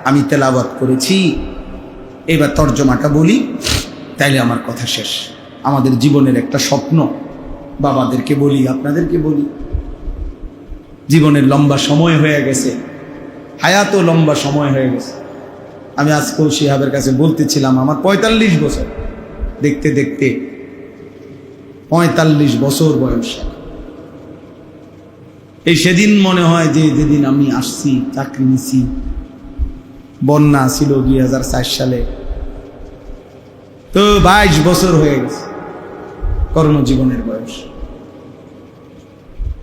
আমি তেলাওয়াত করেছি, এবার তর্জমাটা বলি, তাইলে আমার কথা শেষ। আমাদের জীবনের একটা স্বপ্ন, বাবাদেরকে বলি, আপনাদেরকে বলি, জীবনের লম্বা সময় হয়ে গেছে, হায়াতও লম্বা সময় হয়ে গেছে। আমি আজকেও শিহাবের কাছে বলতেছিলাম, আমার 45 বছর, দেখতে দেখতে 45 বছর বয়স। এই সেদিন মনে হয় যে যেদিন আমি আসছি, চাকরি নিছি, বন্যা ছিল 2004 সালে, তো 22 বছর হয়ে গেছে কর্মজীবনের বয়স।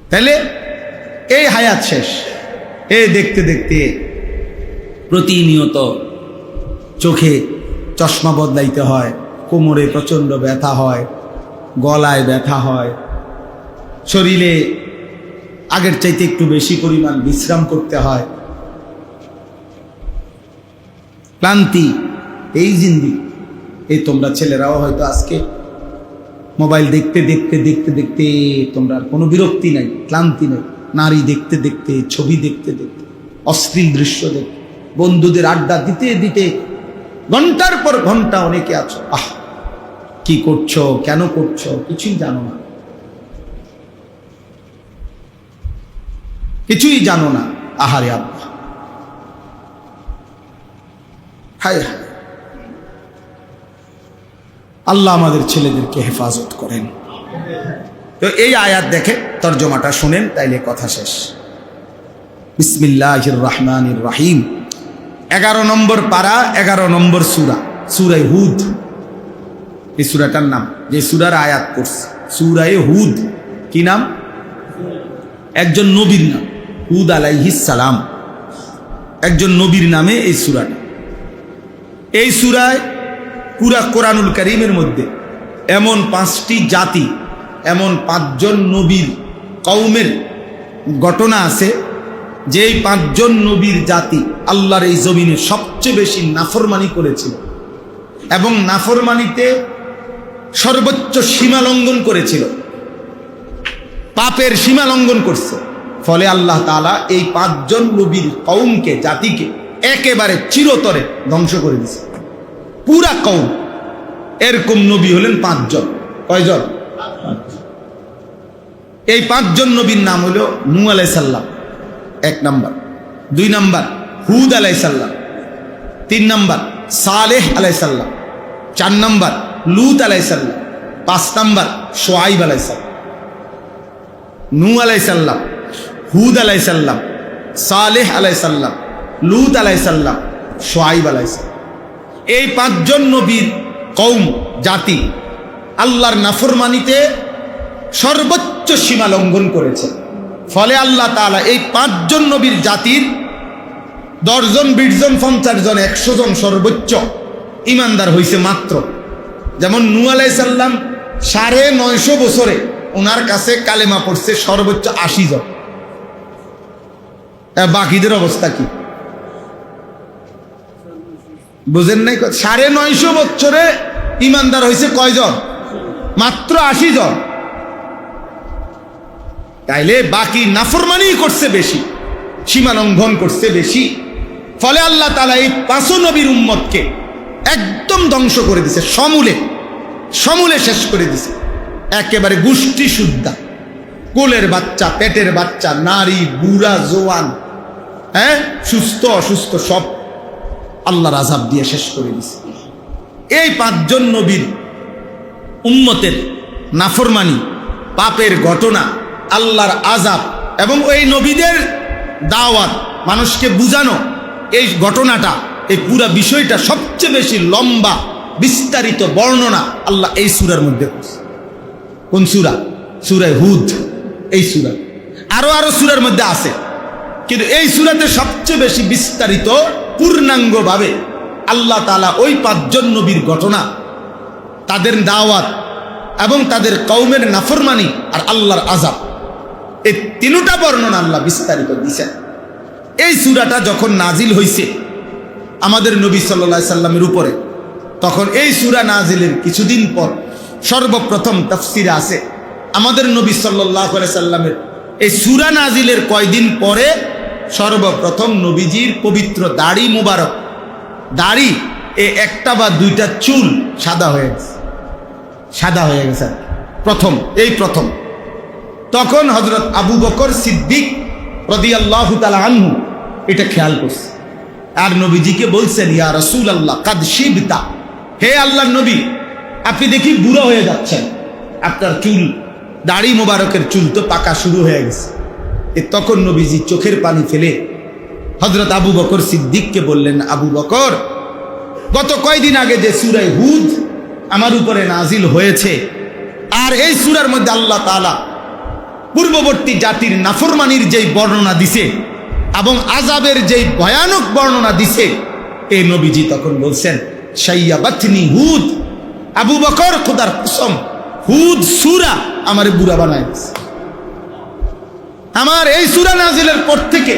তাহলে এই হায়াত শেষ। এই দেখতে দেখতে প্রতিনিয়ত চোখে চশমা বদলাইতে হয়, কোমরে প্রচন্ড ব্যথা হয়, গলায় ব্যথা হয়, শরীরে আগের চাইতে একটু বেশি পরিমাণ বিশ্রাম করতে হয়, ক্লান্তি, এই জিন্দি। এই তোমরা ছেলেরাও হয়তো আজকে মোবাইল দেখতে দেখতে দেখতে দেখতে তোমরা কোনো বিরক্তি নাই, ক্লান্তি নেই, নারী দেখতে দেখতে, ছবি দেখতে দেখতে, অশ্লীল দৃশ্য দেখতে, বন্ধুদের আড্ডা দিতে দিতে ঘন্টার পর ঘন্টা অনেকে আছো, আহ কি করছো, কেন করছো, কিছুই জানো না, কিছুই জানো না। আহারে আব্বা, হায় হায়, আল্লাহ আমাদের ছেলেদেরকে হেফাজত করেন। তো এই আয়াত দেখে তর্জমাটা শুনেন, তাইলে কথা শেষ। বিসমিল্লাহির রহমানির রহিম। 11 নম্বর পারা, 11 নম্বর সূরা, সূরা হুদ। এই সূরাটার নাম, যে সূরার আয়াত পড়ছে, সূরা হুদ। কি নাম? একজন নবীর নাম, হুদ আলাইহিস সালাম, একজন নবীর নামে এই সূরাটা। এই সূরায় পুরা কোরআনুল কারীমের মধ্যে এমন 5টি জাতি, এমন 5 জন নবীর কওমের ঘটনা আছে, যে এই 5 জন নবীর জাতি আল্লাহর এই জমিনে সবচেয়ে বেশি নাফরমানি করেছিল এবং নাফরমানিতে সর্বোচ্চ সীমা লঙ্ঘন করেছিল, পাপের সীমা লঙ্ঘন করছে। ফলে আল্লাহ তাআলা এই 5 জন নবীর কওমকে, জাতিকে একেবারে চিরতরে ধ্বংস করে দিয়েছে, পুরা কওম। এরকম নবী হলেন 5 জন। কয়জন? এই 5 জন নবীর নাম হলো নূহ আলাইহিস সালাম 1 নাম্বার, 2 নাম্বার হুদ আলাইহিস সালাম, 3 নাম্বার সালেহ আলাইহিস সালাম, 4 নাম্বার লূত আলাইহিস সালাম, 5 নাম্বার শুআয়ব আলাইহিস সালাম। নূহ আলাইহিস সালাম, হুদ আলাইহিস সালাম, সালেহ আলাইহিস সালাম, লূত আলাইহিস সালাম, শুআয়ব আলাইহিস সালাম। এই 5 জন নবীর কওম, জাতি আল্লাহর নাফরমানিতে সর্বোচ্চ সীমা লঙ্ঘন করেছে। ফলে আল্লাহ তাআলা এই 5 জন নবীর জাতির 10 জন, 20 জন, 50 জন, 100 জন সর্বোচ্চ ইমানদার হয়েছে মাত্র। যেমন নূহ আলাইহিস সালাম 950 বছরে ওনার কাছে কালেমা পড়ছে সর্বোচ্চ 80 জন। বাকিদের অবস্থা কি বুঝেন নাই? 950 বছরে ইমানদার হয়েছে কয়জন? মাত্র 80 জন। তাইলে বাকি নাফরমানি করছে বেশি, সীমা লঙ্ঘন করছে বেশি। ফলে আল্লাহ তাআলা এই 5 নবীর উম্মতকে একদম ধ্বংস করে দিছে, সমূলে সমূলে শেষ করে দিছে, একেবারে গোষ্ঠী শুদ্ধা। কোলের বাচ্চা, পেটের বাচ্চা, নারী, বুড়া, জওয়ান, সুস্থ অসুস্থ সব আল্লাহর আযাব দিয়ে শেষ করে দিছে। এই 5 জন নবীর উম্মতের নাফরমানি, পাপের ঘটনা, আল্লাহর আযাব এবং ওই নবীদের দাওয়াত, মানুষকে বুঝানো, এই ঘটনাটা, এই পুরা বিষয়টা সবচেয়ে বেশি লম্বা বিস্তারিত বর্ণনা আল্লাহ এই সূরার মধ্যে করছে। কোন সূরা? সূরা হুদ। এই সূরা আরো সূরার মধ্যে আছে, কিন্তু এই সূরাতে সবচেয়ে বেশি বিস্তারিত পূর্ণাঙ্গভাবে আল্লাহ তাআলা ওই 5 জন নবীর ঘটনা, তাদের দাওয়াত এবং তাদের কওমের নাফরমানি আর আল্লাহর আযাব, এই 3টা বর্ণনা আল্লাহ বিস্তারিত দিয়েছেন। এই সূরাটা যখন নাজিল হয়েছে আমাদের নবী সাল্লাল্লাহু আলাইহি সাল্লামের উপরে, তখন এই সূরা নাজিলের কিছুদিন পর সর্বপ্রথম তাফসিরে আছে আমাদের নবী সাল্লাল্লাহু আলাইহি সাল্লামের এই সূরা নাজিলের কয়দিন পরে সর্বপ্রথম নবীজির পবিত্র দাড়ি মুবারক, দাড়ি এই 1টা বা 2টা চুল সাদা হয়ে গেছে, সাদা হয়ে গেছে প্রথম। তখন হযরত আবু বকর সিদ্দিক রাদিয়াল্লাহু তাআলা আনহু এটা খেয়াল করছে, আর নবীজিকে বলছেন, ইয়া রাসূলুল্লাহ কাদ শিবতা, হে আল্লাহর নবী আপনি দেখি বুড়া হয়ে যাচ্ছেন, আপনার চুল, দাড়ি মোবারকের চুল তো পাকা শুরু হয়ে গেছে। তখন নবীজি চোখের পানি ফেলে হযরত আবু বকর সিদ্দিককে বললেন, আবু বকর, গত কয়দিন আগে যে সূরা হুদ আমার উপরে নাজিল হয়েছে, আর এই সূরার মধ্যে আল্লাহ তাআলা পূর্ববর্তী জাতির নাফরমানির যেই বর্ণনা দিছে এবং আযাবের যেই ভয়ানক বর্ণনা দিছে, এই নবীজি তখন বলছেন, শাইয়াবাতনি হুদ, আবু বকর খোদার কসম, হুদ সূরা আমারে বুড়া বানায় দিছে। আমার এই সূরা নাজিলের পর থেকে,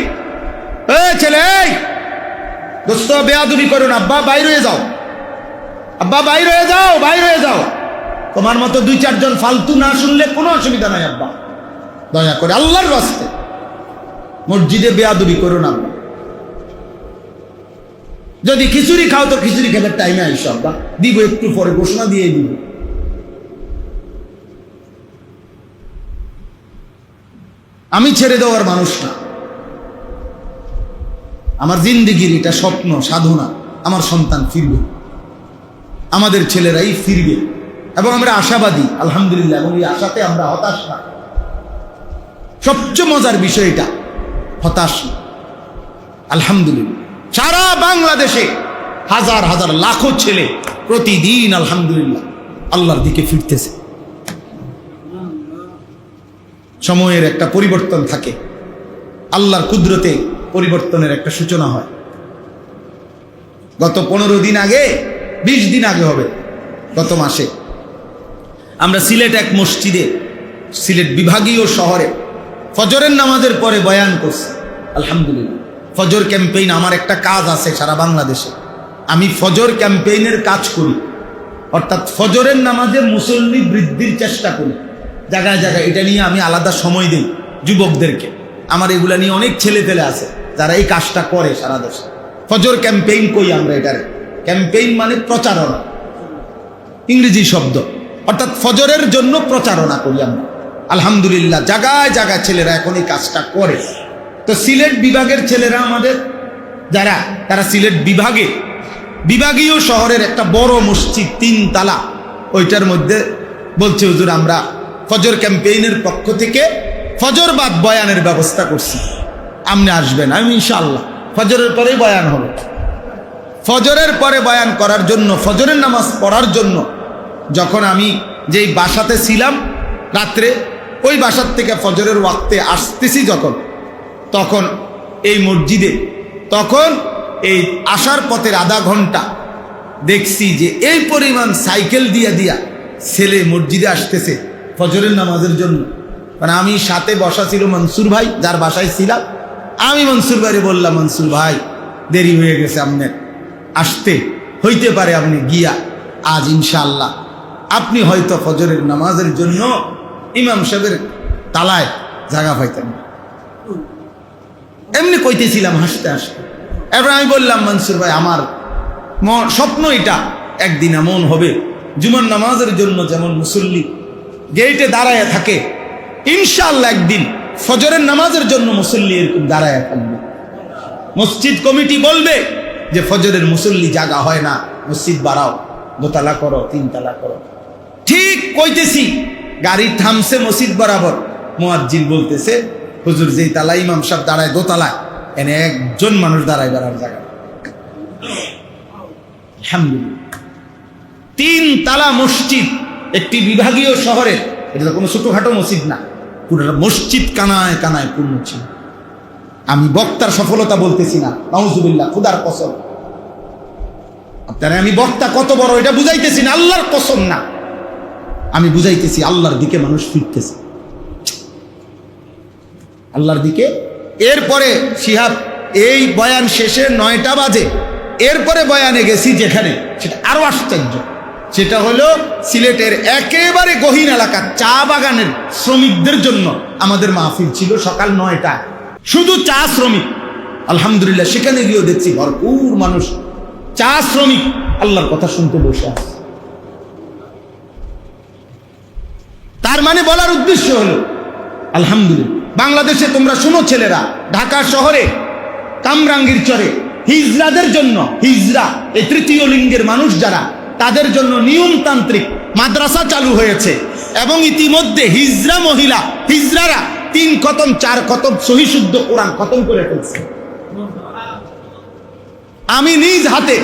এই ছেলে, এই দোস্ত বেয়াদবি করো না, আব্বা বাইরে হয়ে যাও, আব্বা বাইরে হয়ে যাও, বাইরে হয়ে যাও। তোমার মতো 2-4 জন ফালতু না শুনলে কোনো অসুবিধা নাই আব্বা, দয়া করে আল্লাহর রাস্তায় মসজিদে বেয়াদবি করো না। যদি খিচুড়ি খাও তো খিচুড়ি খেতে টাইমে আইসো আব্বা, দিব একটু পরে, ঘোষণা দিয়ে দিব। আমি ছেড়ে দেওয়ার মানুষ না, আমার জিন্দেগির এটা স্বপ্ন, সাধনা, আমার সন্তান ফিরবে, আমাদের ছেলেরাই ফিরবে, এবং আমরা আশাবাদী আলহামদুলিল্লাহ, এবং এই আশাতে আমরা হতাশ না। সবচেয়ে মজার বিষয় এটা, হতাশ না। আলহামদুলিল্লাহ সারা বাংলাদেশে হাজার হাজার লাখো ছেলে প্রতিদিন আলহামদুলিল্লাহ আল্লাহর দিকে ফিরতেছে। সময়ের একটা পরিবর্তন থাকে, আল্লাহর কুদরতে পরিবর্তনের একটা সূচনা হয়। গত 15 দিন আগে, 20 দিন আগে হবে, গত মাসে আমরা সিলেট এক মসজিদে, সিলেট বিভাগীয় শহরে ফজরের নামাজের পরে বয়ান করছি। আলহামদুলিল্লাহ ফজর ক্যাম্পেইন আমার একটা কাজ আছে সারা বাংলাদেশে, আমি ফজর ক্যাম্পেইনের কাজ করি, অর্থাৎ ফজরের নামাজে মুসল্লি বৃদ্ধির চেষ্টা করি জায়গায় জায়গায়। এটা নিয়ে আমি আলাদা সময় দিই যুবকদেরকে। আমার এগুলা নিয়ে অনেক ছেলে পেলে আছে যারা এই কাজটা করে সারা দেশে। ফজর ক্যাম্পেইন কই আমরা, এটারে ক্যাম্পেইন মানে প্রচারণা, ইংরেজি শব্দ, অর্থাৎ ফজরের জন্য প্রচারণা করি আমরা। আলহামদুলিল্লাহ জায়গায় জায়গায় ছেলেরা এখন এই কাজটা করে। তো সিলেট বিভাগের ছেলেরা আমাদের যারা, তারা সিলেট বিভাগীয় শহরের একটা বড় মসজিদ 3 তালা, ওইটার মধ্যে বলছে হুজুর আমরা ফজর ক্যাম্পেইনের পক্ষ থেকে ফজর বাদ বয়ানের ব্যবস্থা করছি, আপনি আসবেন। আমি ইনশাআল্লাহ ফজরের পরেই বয়ান হবে। ফজরের পরে বয়ান করার জন্য, ফজরের নামাজ পড়ার জন্য যখন আমি যেই বাসাতে ছিলাম রাত্রে, ওই বাসার থেকে ফজরের ওয়াক্তে আসতেছি তখন এই মসজিদে, তখন এই আসার পথের আধা ঘন্টা দেখছি যে এই পরিমাণ সাইকেল দিয়া ছেলে মসজিদে আসতেছে ফজরের নামাজের জন্য। মানে আমি সাথে বসা ছিল মনসুর ভাই, যার বাসায় ছিলাম। আমি মনসুর ভাইরে বললাম, মনসুর ভাই দেরি হয়ে গেছে আপনার আসতে, হইতে পারে আপনি গিয়া আজ ইনশাআল্লাহ আপনি হয়তো ফজরের নামাজের জন্য ইমাম সাহেবের তালায় জায়গা পাইতেন। এমনি কইতেছিলাম হাসতে হাসতে। এবার আমি বললাম, মনসুর ভাই আমার স্বপ্ন এটা একদিন এমন হবে, জুমার নামাজের জন্য যেমন মুসল্লি গেটে দাঁড়ায় থাকে, ইনশাআল্লাহ একদিন ফজরের নামাজের জন্য মুসল্লি এরকম দাঁড়ায় থাকবে। মসজিদ কমিটি বলবে যে ফজরের মুসল্লি জায়গা হয় না, মসজিদ বাড়াও, 2 তালা করো, 3 তালা করো। ঠিক কইতেছি, গাড়ি থামছে মসজিদ বরাবর, মুয়াজ্জিন বলতেছে, হুজুর যেই তালা ইমাম সাহেব দাঁড়ায় 2 তালায়, এনে একজন মানুষ দাঁড়ায় বেড়ার জায়গা। আলহামদুলিল্লাহ 3 তালা মসজিদ একটি বিভাগীয় শহরে, এটা কোনো ছোটখাটো মসজিদ না, পুরো মসজিদ কানায় কানায় পূর্ণ ছিল। আমি বক্তার সফলতা বলতেছি না, নাউজুবিল্লাহ, খুদার কসম। আপনারা আমি বক্তা কত বড় এটা বুঝাইতেছি না, আল্লাহর কসম না, আমি বুঝাইতেছি আল্লাহর দিকে মানুষ ফিরতেছে, আল্লাহর দিকে। এরপরে শিহাব এই বয়ান শেষে 9টা বাজে, এরপরে বয়ানে গেছি যেখানে, সেটা আরো আশ্চর্য। সেটা হলো সিলেটের একেবারে গহীন এলাকা চা বাগানের শ্রমিকদের জন্য আমাদের মাহফিল ছিল সকাল 9টায়, শুধু চা শ্রমিক। আলহামদুলিল্লাহ সেখানে গিয়েও দেখছি ভরপুর মানুষ চা শ্রমিক আল্লাহর কথা শুনতে বসে আছে। তার মানে বলার উদ্দেশ্য হলো, আলহামদুলিল্লাহ বাংলাদেশে তোমরা শুনো ছেলেরা, ঢাকা শহরে কামরাঙ্গীর চরে হিজড়াদের জন্য, হিজড়া এই 3য় লিঙ্গের মানুষ যারা, তাদের জন্য নিয়মতান্ত্রিক মাদ্রাসা চালু হয়েছে এবং ইতিমধ্যে হিজড়া মহিলা, হিজড়ারা 3 খতম 4 খতম সহি শুদ্ধ কোরআন খতম করে ফেলছে। আমি নিজ হাতে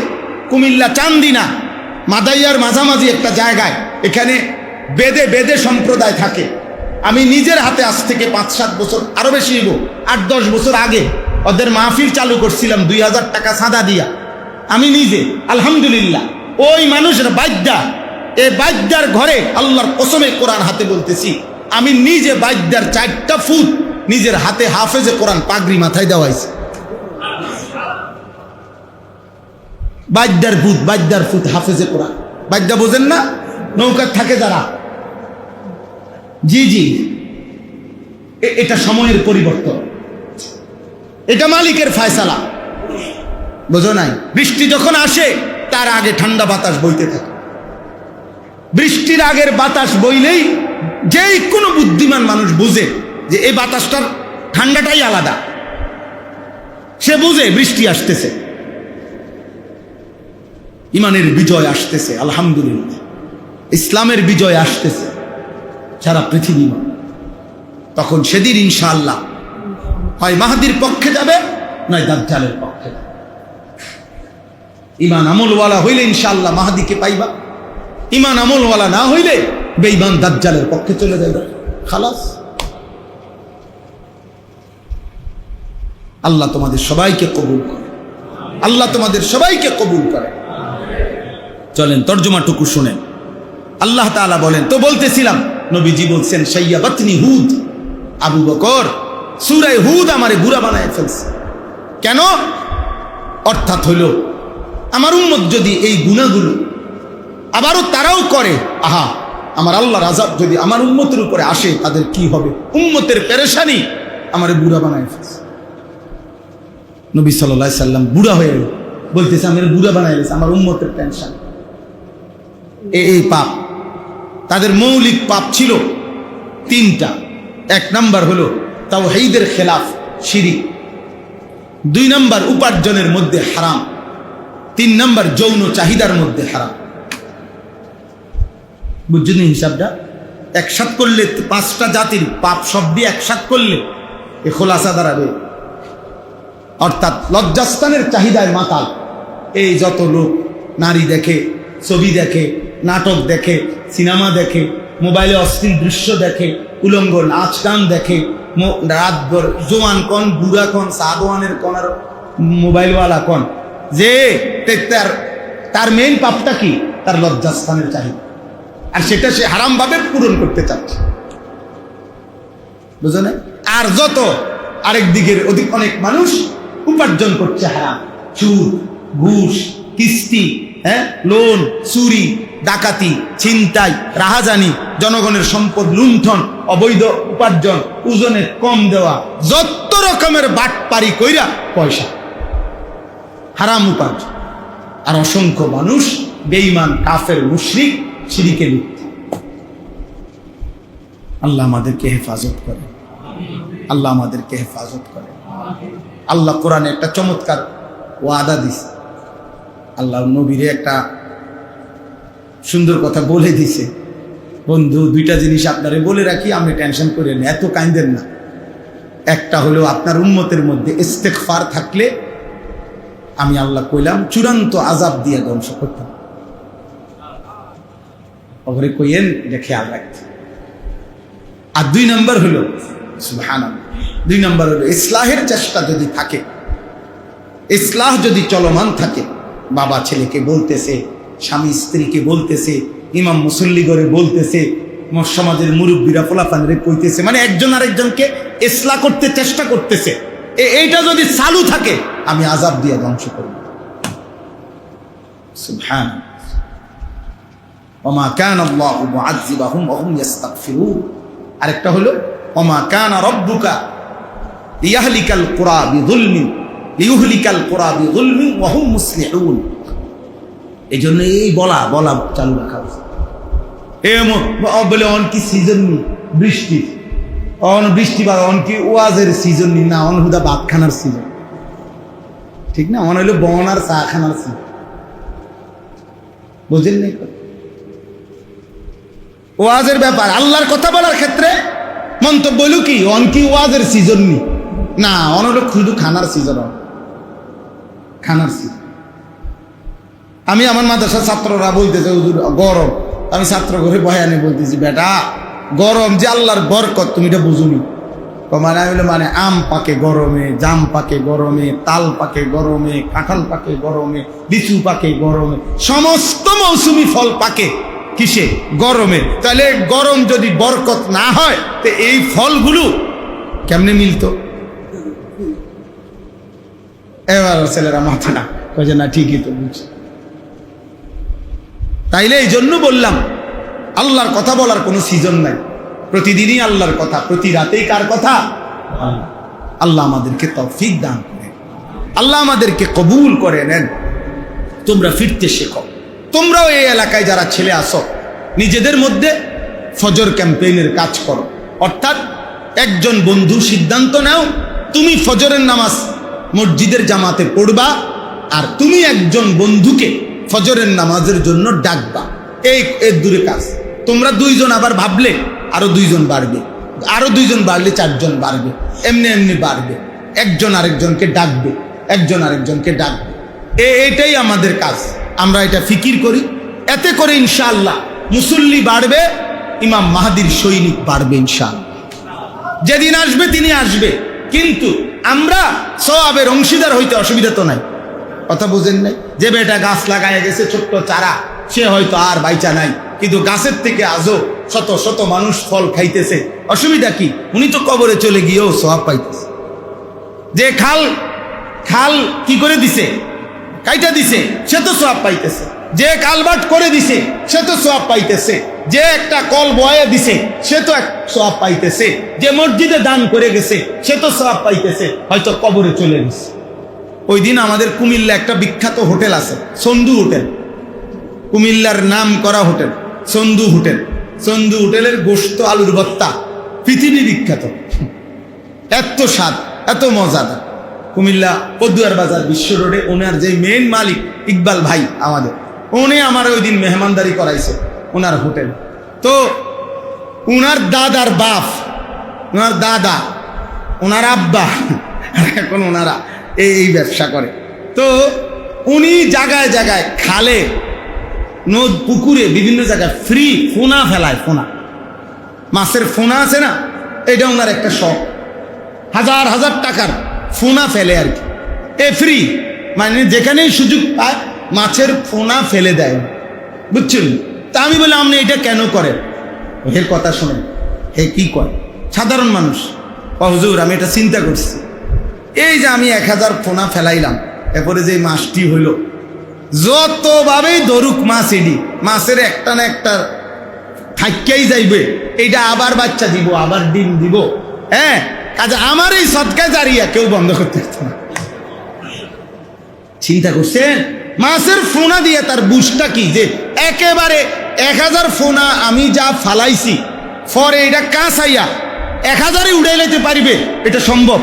কুমিল্লা চান্দিনা মাদাইয়ার মাঝামাঝি একটা জায়গায়, এখানে বেদে বেদে সম্প্রদায় থাকে, আমি নিজের হাতে আজ থেকে 5-7 বছর, আরো বেশি হইব, 8-10 বছর আগে ওদের মাহফিল চালু করছিলাম 2000 টাকা চাঁদা দিয়া। আমি নিজে আলহামদুলিল্লাহ ওই মানুষের বাদ্যা, এই বাদ্যার ঘরে আল্লাহর কসমে কোরআন হাতে বলতেছি, আমি নিজে বাদ্যার 4টা ফুট নিজের হাতে হাফেজে কোরআন পাগড়ি মাথায় দেওয়াইছি। বাদ্যার ফুট হাফেজে কোরআন। বাদ্যা বোঝেন না, নৌকার থাকে যারা, জি জি, এটা সময়ের পরিবর্তন, এটা মালিকের ফয়সালা, বোঝো নাই? বৃষ্টি যখন আসে তার আগে ঠান্ডা বাতাস বইতে থাকে, বৃষ্টির আগের বাতাস বইলেই যেই কোনো বুদ্ধিমান মানুষ বুঝে যে এই বাতাসটার ঠান্ডাটাই আলাদা, সে বুঝে বৃষ্টি আসতেছে, ইমানের বিজয় আসতেছে, আলহামদুলিল্লাহ ইসলামের বিজয় আসতেছে সারা পৃথিবী। তখন সেদিন ইনশাআল্লাহ হয় মাহদির পক্ষে যাবে, নয় দাজ্জালের পক্ষে। ইমান আমলওয়ালা হইলে ইনশাআল্লাহ মাহাদিকে পাইবা, ইমান আমলওয়ালা না হইলে বেঈমান দাজ্জালের পক্ষে চলে যাবে, খালাস। আল্লাহ তোমাদের সবাইকে কবুল করে, আল্লাহ তোমাদের সবাইকে কবুল করে। চলেন তর্জমাটুকু শুনেন। আল্লাহ তাআলা বলেন, তো বলতেছিলাম নবীজি বলছেন শাইয়াবাতনি হুদ, আবু বকর সূরা হুদ আমারে বুড়া বানায় ফেলছে। কেন? অর্থাৎ হইল আমার উম্মত যদি এই গুনাহগুলো আবারও তারাও করে, আহা আমার আল্লাহর আযাব যদি আমার উম্মতের উপরে আসে তাদের কি হবে, উম্মতের পেরেশানি আমারে বুড়া বানায় ফেলছে। নবী সাল্লাল্লাহু আলাইহি সাল্লাম বুড়া হয়ে বলতেছে আমার বুড়া বানায় ফেলছে, আমার উম্মতের টেনশন। এই পাপ, তাদের মৌলিক পাপ ছিল তিনটা। এক নাম্বার হলো তাওহীদের খেলাফ, শিরিক। 2 নাম্বার উপার্জনের মধ্যে হারাম। 3 নাম্বার যৌন চাহিদার মধ্যে হারাম। বুঝছেন হিসাবটা? একসাথ করলে 5টা জাতির পাপ সব দিয়ে একসাথ করলে এ খোলাসা দাঁড়াবে। অর্থাৎ লজ্জাস্থানের চাহিদায় মাতাল এই যত লোক নারী দেখে, ছবি দেখে, নাটক দেখে, সিনেমা দেখে, মোবাইলে অশ্লীল দৃশ্য দেখে, উলঙ্গ নাচ গান দেখে, রাতভর জোয়ান কন, বুড়া কন, সাগওয়ানের কন আর মোবাইলওয়ালা কন, যে তার মেইন পাপটা কি? তার লজ্জাস্থানের চাহিদা, আর সেটা সে হারাম ভাবে পূরণ করতে চাচ্ছে, বুঝো না? আর যত আরেক দিকের অনেক মানুষ উপার্জন করছে হারাম, সুদ, ঘুষ, কিস্তি, লোন, চুরি, ডাকাতি, ছিনতাই, রাহাজানি, জনগণের সম্পদ লুণ্ঠন, অবৈধ উপার্জন, ওজনে কম দেওয়া, যত রকমের বাটপারি কইরা পয়সা, হারাম উপার্জন। আর অসংখ্য মানুষ বেঈমান, কাফের, মুশরিক, শিরকে লিপ্ত। আল্লাহ আমাদেরকে হেফাজত করে, আল্লাহ আমাদেরকে হেফাজত করে। আল্লাহ কোরআনে একটা চমৎকার ওয়াদা দিছে, আল্লাহ নবীরে একটা সুন্দর কথা বলে দিছে। বন্ধু, 2টা জিনিস আপনারে বলে রাখি, আপনি টেনশন করেন না, এত কাঁদেন না। একটা হলো আপনার উম্মতের মধ্যে ইস্তেগফার থাকলে আমি আল্লাহ কইলাম চূড়ান্ত আযাব দিয়ে ধ্বংস করতাম। ওরে কইেন, এটা খেয়াল রাখতে। আর 2 নাম্বার হলো সুবহানাল্লাহ, 2 নাম্বার হলো ইসলাহের চেষ্টা যদি থাকে, ইসলাহ যদি চলমান থাকে, বাবা ছেলেকে বলতেছে, স্বামী স্ত্রীকে বলতেছে, ইমাম মুসল্লি করে বলতেছে, সমাজের মুরব্বীরা পোলাপানরে কইতেছে, মানে একজন আরেকজনকে ইসলাহ করতে চেষ্টা করতেছে, এইটা যদি চালু থাকে আমি আযাব দিয়ে ধ্বংস করব। সুবহানাল্লাহ। ওমা কানা আল্লাহু মুআযযিবাহুম ওয়া হুম ইস্তাগফিরুন। আরেকটা হলো ওমা কানা রাব্বুকা লিয়াহলিকাল কুরা বিযুলমিন লিইহলিকাল কুরা বিযুলমিন ওয়া হুম মুসলিহুন। এইজন্য এই বলা চালু রাখা উচিত। বলে অন কি সিজন নি বৃষ্টি, অন বৃষ্টি বা অন কি ওয়াজের সিজন নি, না অন হুদা ভাত খানার সিজন, ঠিক না? অন হইলো বনার চা খানার সিজন, বুঝেন নাই? ওয়াজের ব্যাপার, আল্লাহর কথা বলার ক্ষেত্রে মন্তব্য হইল কি অন কি ওয়াজের সিজন নি, না অন হলো শুধু খানার সিজন, খানার সিজন। আমি আমার মাদ্রাসার ছাত্ররা বলতেছে হুজুর গরম, আমি ছাত্র ঘরে বয়ানে বলতেছি বেটা গরম যে আল্লাহর বরকত, তুমি এটা বুঝুনি। মানে আমি মানে আম পাকে গরমে, জাম পাকে গরমে, তাল পাকে গরমে, কাঁঠাল পাকে গরমে, লিচু পাকে গরমে, সমস্ত মৌসুমি ফল পাকে কিসে? গরমে। তাহলে গরম যদি বরকত না হয় তো এই ফলগুলো কেমনে মিলতো? এবার ছেলেরা মাথা না কয়ে না, ঠিকই তো বুঝছি। তাইলে এই জন্য বললাম আল্লাহর কথা বলার কোনো সিজন নাই, প্রতিদিনই আল্লাহর কথা, প্রতি রাতেই কার কথা? আল্লাহ আমাদেরকে তৌফিক দান করে, আল্লাহ আমাদেরকে কবুল করে নেন। তোমরা ফিরতে শেখো, তোমরাও এই এলাকায় যারা ছেলে আসো নিজেদের মধ্যে ফজর ক্যাম্পেইনের কাজ করো। অর্থাৎ একজন বন্ধু সিদ্ধান্ত নাও তুমি ফজরের নামাজ মসজিদের জামাতে পড়বা, আর তুমি একজন বন্ধুকে ফজরের নামাজের জন্য ডাকবা। এই দূরে কাজ। তোমরা 2 জন আবার ভাবলে আরো 2 জন বাড়বে, আরো 2 জন বাড়লে 4 জন বাড়বে, এমনি এমনি বাড়বে। একজন আরেকজনকে ডাকবে, একজন আরেকজনকে ডাকবে। এটাই আমাদের কাজ। আমরা এটা ফিকির করি, এতে করে ইনশাআল্লাহ মুসল্লি বাড়বে, ইমাম মাহদির সৈনিক বাড়বে ইনশাআল্লাহ। যেদিন আসবে তিনি আসবে, কিন্তু আমরা সওয়াবের অংশীদার হইতে অসুবিধা তো নাই। কথা বুঝেন নাই? যে বেটা গাছ লাগায় গেছে ছোট্ট চারা, সে হয়তো আর বাইচা নাই, কিন্তু গাছের থেকে আজও শত শত মানুষ ফল খাইতেছে, অসুবিধা কি? উনি তো কবরে চলে গিয়েও সওয়াব পাইতেছে। যে খাল খাল কি করে দিছে, কাইটা দিছে, সে তো সওয়াব পাইতেছে। যে কালবাট করে দিছে সে তো সওয়াব পাইতেছে। যে একটা কল বয়ে দিছে সে তো সওয়াব পাইতেছে। যে মসজিদে দান করে গেছে সে তো সওয়াব পাইতেছে, হয়তো কবরে চলে গেছে। ওই দিন আমাদের কুমিল্লা একটা বিখ্যাত হোটেল আছে, সন্দু হোটেল, কুমিল্লার নাম করা হোটেল সন্দু হোটেল। সন্দু হোটেলের গোশত আলুর ভর্তা পৃথিবী বিখ্যাত, এত স্বাদ, এত মজাদার। কুমিল্লা পদুয়ার বাজার বিশ্ব রোডে ওনার যে মেইন মালিক ইকবাল ভাই আমাদের, উনি আমার ওই দিন মেহমানদারি করাইছে ওনার হোটেল। তো ওনার দাদার বাপ, ওনার দাদা, ওনার আব্বা, এখন ওনারা এই ব্যবসা করে। তো উনি জায়গায় জায়গায় খালে, নদ, পুকুরে, বিভিন্ন জায়গায় ফ্রি ফোনা ফেলায়। ফোনা, মাছের ফোনা আছে না, এটা ওনার একটা শখ। হাজার হাজার টাকার ফোনা ফেলে আর কি, ফ্রি, মানে যেখানেই সুযোগ পায় মাছের ফোনা ফেলে দেয়, বুঝছেন? তা আমি বললাম আপনি এটা কেন করেন? এর কথা শোনেন, হে কি করে সাধারণ মানুষ। হুজুর আমি এটা চিন্তা করছি, এই যে আমি 1000 ফোনা ফেলাইলাম, এরপরে যে মাছটি হইল, যতভাবেই ধরুক মাছ, এডি মাছের একটা না একটা থাইকাই যাইবে, এইটা আবার বাচ্চা দিব, আবার ডিম দিব। হ্যাঁ, কাজে আমার এই সদকায় জারিয়া কেউ বন্ধ করতে পারত না। চিন্তা করছেন মাছের ফোনা দিয়ে তার বুঝটা কি, যে একেবারে 1000 ফোনা আমি যা ফালাইছি, পরে এটা কাঁচাইয়া 1000-ই উড়াই লাইতে পারিবে, এটা সম্ভব?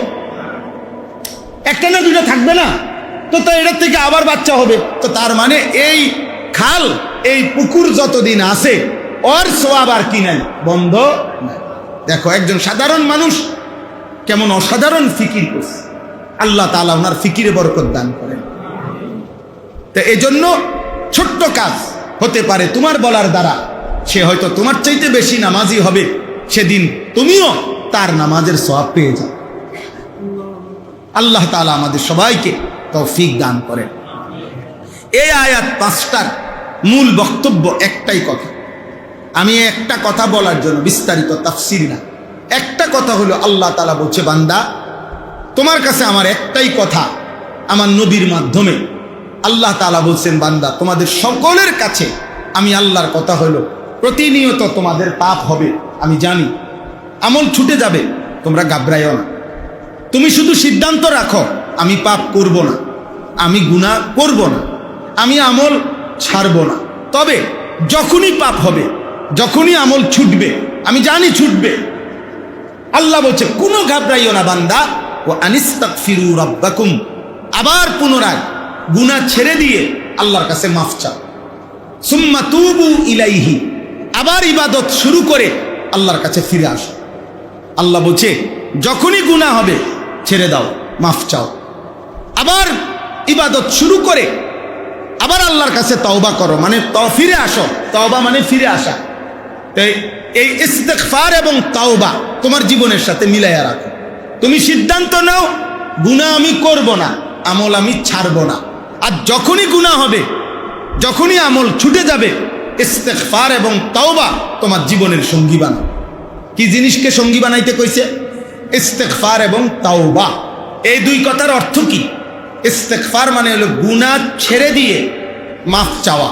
একটা না দুটো থাকবে না, তো এটার থেকে আবার বাচ্চা হবে। তো তার মানে এই খাল, এই পুকুর যতদিন আছে ওর সওয়াব আর কি নাই, বন্ধ নাই। দেখো একজন সাধারণ মানুষ কেমন অসাধারণ ফিকির করছে, আল্লাহ তাআলা ওনার ফিকিরে বরকত দান করেন। তো এই জন্য ছোট্ট কাজ হতে পারে তোমার বলার দ্বারা, সে হয়তো তোমার চাইতে বেশি নামাজি হবে, সেদিন তুমিও তার নামাজের সওয়াব পেয়ে যাও। আল্লাহ তাআলা আমাদের সবাইকে তৌফিক দান করেন। এই আয়াত 5টার মূল বক্তব্য একটাই কথা। আমি একটা কথা বলার জন্য, বিস্তারিত তাফসীর না, একটা কথা হলো আল্লাহ তাআলা বলছে, বান্দা তোমার কাছে আমার একটাই কথা, আমার নবীর মাধ্যমে আল্লাহ তাআলা বলছেন, বান্দা তোমাদের সকলের কাছে আমি আল্লাহর কথা হলো, প্রতিনিয়ত তোমাদের পাপ হবে, আমি জানি, আমল ছুটে যাবে, তোমরা ঘাবড়াইও না। তুমি শুধু সিদ্ধান্ত রাখো, আমি পাপ করব না, আমি গুনাহ করব না, আমি আমল ছাড়ব না। তবে যখনই পাপ হবে, যখনই আমল ছুটবে, আমি জানি ছুটবে, আল্লাহ বলছে কোনো ঘাবড়াইও না বান্দা, ও আনিস্তাগফিরু রাব্বাকুম, আবার পুনরায় গুনাহ ছেড়ে দিয়ে আল্লাহর কাছে মাফ চাও। সুম্মা তুবু ইলাইহি, আবার ইবাদত শুরু করে আল্লাহর কাছে ফিরে আসো। আল্লাহ বলছে যখনই গুনাহ হবে ছেড়ে দাও, মাফ চাও, আবার ইবাদত শুরু করে আবার আল্লাহর কাছে তওবা করো, মানে ফিরে আসো। তওবা মানে ফিরে আসা। তাই এই ইস্তিগফার এবং তওবা তোমার জীবনের সাথে মিলাইয়া রাখো। তুমি সিদ্ধান্ত নাও, গুনাহ আমি করব না, আমল আমি ছাড়ব না। আর যখনই গুনাহ হবে, যখনই আমল ছুটে যাবে, ইস্তিগফার এবং তওবা তোমার জীবনের সঙ্গী বানাও। কি জিনিসকে সঙ্গী বানাইতে কইছে? ইস্তিগফার এবং তওবা। এই দুই কথার অর্থ কি? ইস্তিগফার মানে হলো গুনাহ ছেড়ে দিয়ে মাফ চাওয়া,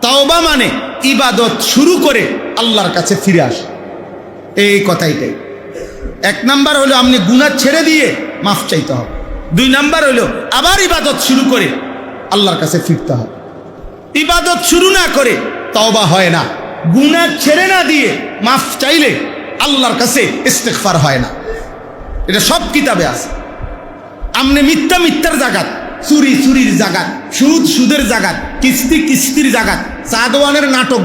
তওবা মানে ইবাদত শুরু করে আল্লাহর কাছে ফিরে আসা। এই কথাইটাই। 1 নাম্বার হলো আপনি গুনাহ ছেড়ে দিয়ে মাফ চাইতে হবে। 2 নাম্বার হলো আবার ইবাদত শুরু করে আল্লাহর কাছে ফিরতে হবে। ইবাদত শুরু না করে তওবা হয় না, গুনাহ ছেড়ে না দিয়ে মাফ চাইলে আল্লাহর কাছে ইস্তিগফার হয় না। এটা সব কিতাবে আছে। আপনি মিথ্যার জায়গাত চুরি চুরির জাগাত, সুদ সুদের জাগাত, কিস্তি কিস্তির জাগাত, চাঁদওয়ানের নাটক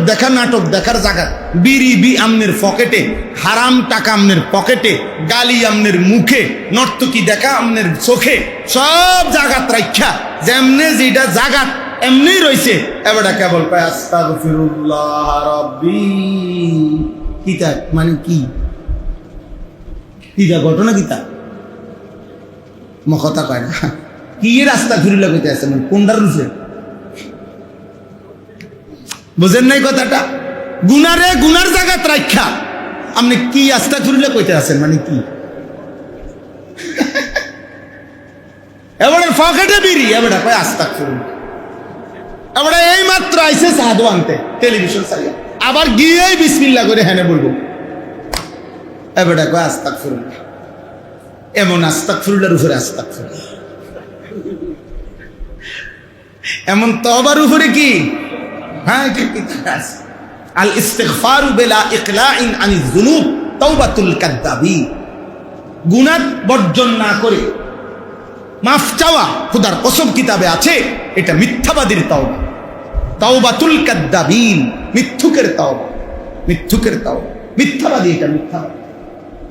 দেখার জাগাত, বিড়ি আমনের পকেটে, হারাম টাকা আমনের পকেটে, গালি আমনের মুখে, নর্তকী দেখা আমনের চোখে, সব জাগাত রাখা যেমনে যেটা জাগাত এমনি রইছে। এবারটা কেবল পায় আস্তাগফিরুল্লাহ রাব্বি। কিতা মানে কি? কিতা ঘটনা কিতা কথা কয় না কি রাস্তা ফিরুল্লাহ কইতে আছে মানে কোনটার রুফে বুঝেন নাই কথাটা? গুনার জায়গাত রাখা আপনি কি আস্তা ফিরুল্লাহ কইতে আছেন মানে কি? এবারে পকেটে বিড়ি, এবারে কয় আস্তা ফিরুল্লাহ। এবারে এই মাত্র আইসে সাধু আনতে টেলিভিশন চালিয়ে, আবার গিয়েই বিসমিল্লাহ করে হেনে বলবো, এবারে কয় আস্তা ফিরুল্লাহ। এমন আস্তাগফিরুল্লাহর উপরে আস্তাগফিরুল্লাহ, এমন তওবার উপরে কি? হ্যাঁ, আল ইস্তিগফারু বিলা ইকলাইন আনিজ যুনুব তাওবাতুল কাদ্দাবিন। গুনাহ বর্জন না করে মাফ চাওয়া খোদার কসম কিতাবে আছে, এটা মিথ্যাবাদীর তওবা। তাওবাতুল কাদ্দাবিন, মিথ্যুকের তওবা, মিথ্যুকের তওবা। মিথ্যাবাদী, এটা মিথ্যাবাদী,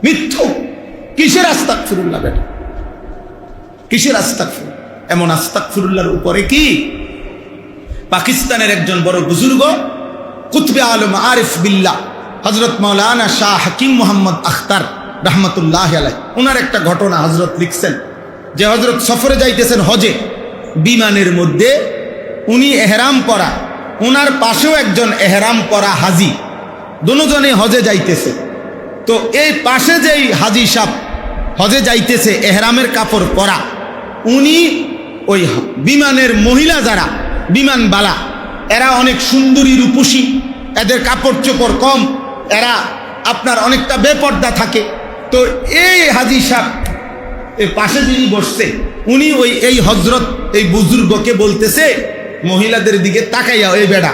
মিথ্যুক। কিসের আস্তাগফিরুল্লাহ বেটা, কিসের আস্তাগফিরুল্লাহ? এমন আস্তাগফিরুল্লাহর উপরে কি পাকিস্তানের একজন বড় বুজুর্গ কুতবে আলম আরিফ বিল্লাহ হযরত মাওলানা শাহ হাকিম মোহাম্মদ আখতার রহমতুল্লাহ আলাইহি, ওনার একটা ঘটনা হযরত লিখছেন যে হযরত সফরে যাইতেছেন হজে, বিমানের মধ্যে উনি এহরাম পরা, ওনার পাশেও একজন এহরাম পরা হাজি, দুজনে হজে যাইতেছে। তো এই পাশে যেই হাজি সাহেব হজে যাইতেছে এহরামের কাপড় পরা, উনি ওই বিমানের মহিলা যারা বিমানবালা, এরা অনেক সুন্দরী রূপসী, এদের কাপড় চোপড় কম, এরা আপনার অনেকটা বেপর্দা থাকে। তো এই হাজি সাহেব এই পাশে যিনি বসছে, উনি ওই এই হজরত এই বুজুর্গকে বলতেছে মহিলাদের দিকে তাকাইয়া, ওই বেড়া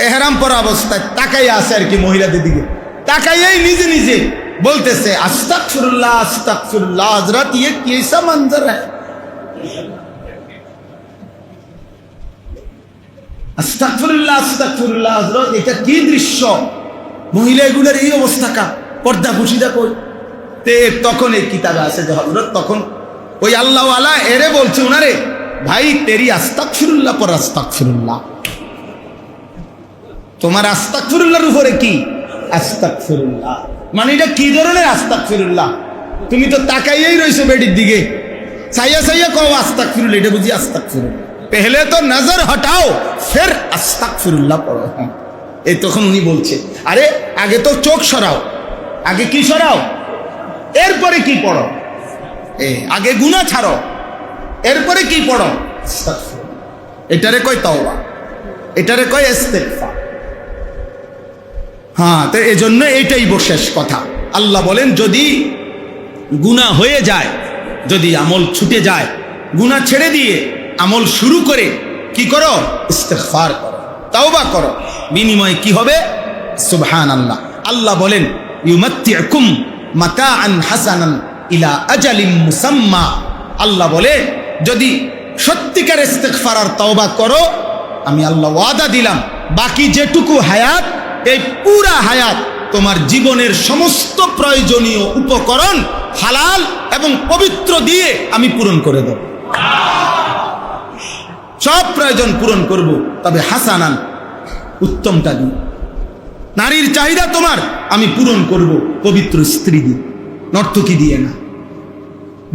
এহরাম পরা অবস্থায় তাকাইয়া আছে আর কি, মহিলাদের দিকে তাকাইয়াই নিজে নিজে বলতেছে আস্তাগফিরুল্লাহ আস্তাগফিরুল্লাহ। হযরত ये कैसा मंजर है, আস্তাগফিরুল্লাহ আস্তাগফিরুল্লাহ। হযরত এটা কি দৃশ্য, মহিলা এগুলোর এই অবস্থা, কা পর্দা খুশিদা কই? তে তখন এই কিতাবে আছে যে হযরত তখন ওই আল্লাহওয়ালা এরে বলছে উনারে, ভাই তেরি আস্তাগফিরুল্লাহ পর আস্তাগফিরুল্লাহ, তোমার আস্তাগফিরুল্লাহর উপরে কি আস্তাগফিরুল্লাহ। মানে এটা কি ধরনের আস্তাগফিরুল্লাহ? তুমি তো তাকাইয়াই রইছো বেডির দিকে, চাইয়া চাইয়া কও আস্তাগফিরুল্লাহ, এটা বুঝি আস্তাগফিরুল্লাহ? পহলে তো নজর হটাও ফির আস্তাগফিরুল্লাহ পড়ো। হ্যাঁ, এই তখন উনি বলছে, আরে আগে তো চোখ সরাও, আগে কি সরাও, এরপরে কি পড়ো, আগে গুনাহ ছাড়ো, এরপরে কি পড়ো আস্তাগফিরুল্লাহ। এটারে কয় তওবা, এটারে কয় ইস্তিগফার। হ্যাঁ, তো এজন্য এইটাই শেষ কথা। আল্লাহ বলেন যদি গুনাহ হয়ে যায়, যদি আমল ছুটে যায়, গুনাহ ছেড়ে দিয়ে আমল শুরু করে কি করো, ইস্তিগফার করো, তাওবা করো, বিনিময়ে কি হবে? সুবহানাল্লাহ। আল্লাহ বলেন ইউমাত্তিউকুম মাতাআন হাসানান ইলা আজালিম মুসাম্মা। আল্লাহ বলে যদি সত্যিকার ইস্তিগফার আর তাওবা করো, আমি আল্লাহ ওয়াদা দিলাম বাকি যেটুকু হায়াত, এই পুরা হায়াত তোমার জীবনের সমস্ত প্রয়োজনীয় উপকরণ হালাল এবং পবিত্র দিয়ে আমি পূরণ করে দেব। সব প্রয়োজন পূরণ করব, তবে হাসানান উত্তমটা দিয়ে। নারীর চাহিদা তোমার আমি পূরণ করব পবিত্র স্ত্রী দিয়ে, নর্তকী দিয়ে না,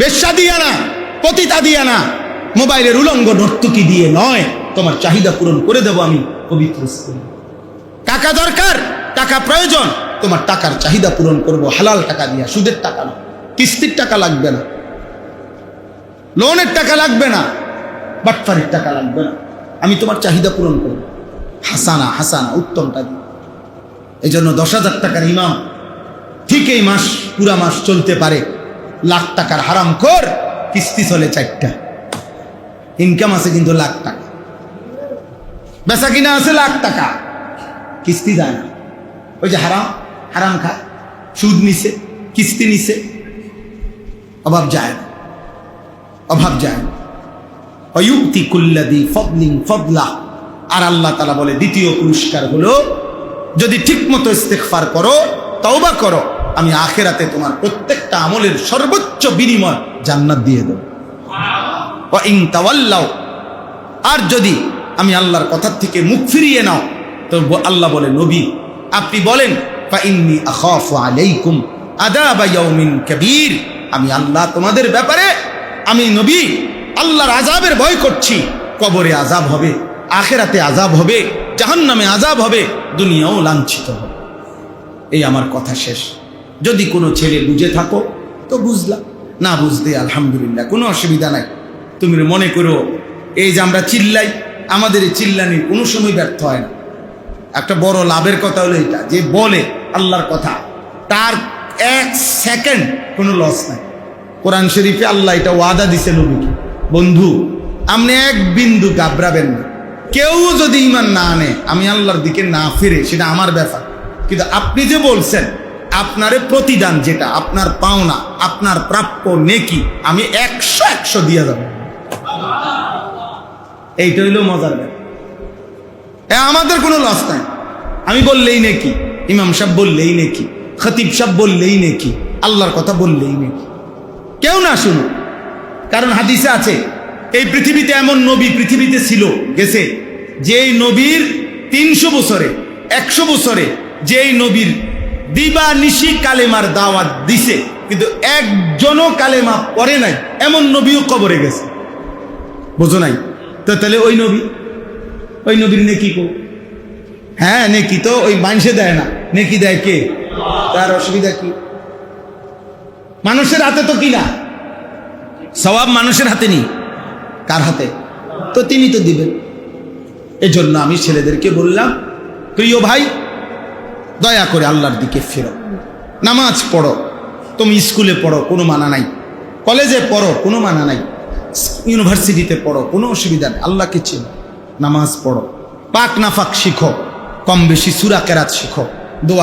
বেশ্যা দিয়ে না, পতিতা দিয়ে না, মোবাইলের উলঙ্গ নর্তকী দিয়ে নয়, তোমার চাহিদা পূরণ করে দেব আমি পবিত্র স্ত্রী। টাকা দরকার, টাকা প্রয়োজন, তোমার টাকার চাহিদা পূরণ করব হালাল টাকা দিয়া, সুদের টাকা না, কিস্তির টাকা লাগবে না, লোনের টাকা লাগবে না, বাটফারির টাকা লাগবে না, আমি তোমার চাহিদা পূরণ করব হাসানা হাসানা উত্তমটা দিয়ে। এই জন্য 10,000 টাকার ইমাম ঠিক এই মাস পুরা মাস চলতে পারে, লাখ টাকার হারাম খোর কিস্তি চলে 4টা, ইনকাম আছে কিন্তু লাখ টাকা, বেচা কিনা আছে লাখ টাকা, কিস্তি যায় না। ওই যে হারাম হারাম খায়, সুদ নিছে, কিস্তি নিছে, অভাব যায় না, অভাব যায় না। ওয়ায়ুতি কুল্লাযী ফাদলিন ফাদলাহ। আর আল্লাহ তাআলা বলে দ্বিতীয় পুরস্কার হলো যদি ঠিকমতো ইস্তেগফার করো, তওবা করো, আমি আখিরাতে তোমার প্রত্যেকটা আমলের সর্বোচ্চ বিনিময় জান্নাত দিয়ে দেব। ওয়া ইন তাওয়াল্লাও, আর যদি আমি আল্লাহর কথা থেকে মুখ ফিরিয়ে নাও, তো আল্লাহ বলে নবী আপনি বলেন ফা ইন্নী আখাফু আলাইকুম আযাবা ইয়াউমিন কাবীর, আমি আল্লাহ তোমাদের ব্যাপারে, আমি নবী আল্লাহর আযাবের ভয় করছি। কবরে আযাব হবে, আখিরাতে আযাব হবে, জাহান্নামে আযাব হবে, দুনিয়াও লাঞ্ছিত হবে। এই আমার কথা শেষ। যদি কোনো ছেলে বুঝে থাকো তো বুঝলা, না বুঝতে আলহামদুলিল্লাহ, কোনো অসুবিধা নাই। তুমি মনে করো এই যে আমরা চিল্লাই, আমাদের এই চিল্লানির কোনো সময় ব্যর্থ হয় না। একটা বড় লাভের কথা হলো এটা, যে বলে আল্লাহর কথা তার 1 সেকেন্ড কোনো লস নাই। কোরআন শরীফে আল্লাহ এটা ওয়াদা দিছে নবীকে, বন্ধু আপনি এক বিন্দু ঘাবড়াবেন না, কেউ যদি ঈমান না আনে, আমি আল্লাহর দিকে না ফিরে, সেটা আমার ব্যাপার, কিন্তু আপনি যে বলছেন আপনারে প্রতিদান যেটা আপনার পাওনা, আপনার প্রাপ্য নেকি, আমি 100 দিয়ে যাব। এইটা হইল মজার ব্যাপার। আমাদের কোনো লস নাই, আমি বললেই নেকি, ইমাম সাহেব বললেই নেকি, খতিব সাহেব বললেই নেকি, আল্লাহর কথা বললেই নেকি, কেউ না শুনুক। কারণ হাদিসে আছে এই পৃথিবীতে এমন নবী পৃথিবীতে ছিল গেছে, যেই নবীর 300 বছরে 100 বছরে যেই নবীর দিবা নিশি কালেমার দাওয়াত দিছে, কিন্তু একজনও কালেমা পড়ে নাই, এমন নবীও কবরে গেছে। বোঝো নাই তো? তাহলে ওই নবীর নেকি কো? হ্যাঁ নেকি তো ওই মানুষে দেয় না, নেকি দেয় কে? তার অসুবিধা কি? মানুষের হাতে তো কিনা, সওয়াব মানুষের হাতে নেই, কার হাতে? তো তিনি তো দিবেন। এজন্য আমি ছেলেদেরকে বললাম, প্রিয় ভাই দয়া করে আল্লাহর দিকে ফেরো, নামাজ পড়ো, তুমি স্কুলে পড়ো কোনো মানা নাই, কলেজে পড়ো কোনো মানা নাই, ইউনিভার্সিটিতে পড়ো কোনো অসুবিধা নেই, আল্লাহকে চিনো, নামাজ পড়ো, পাক নাফাক শিখো, কম বেশি সূরা কেরাত শিখো,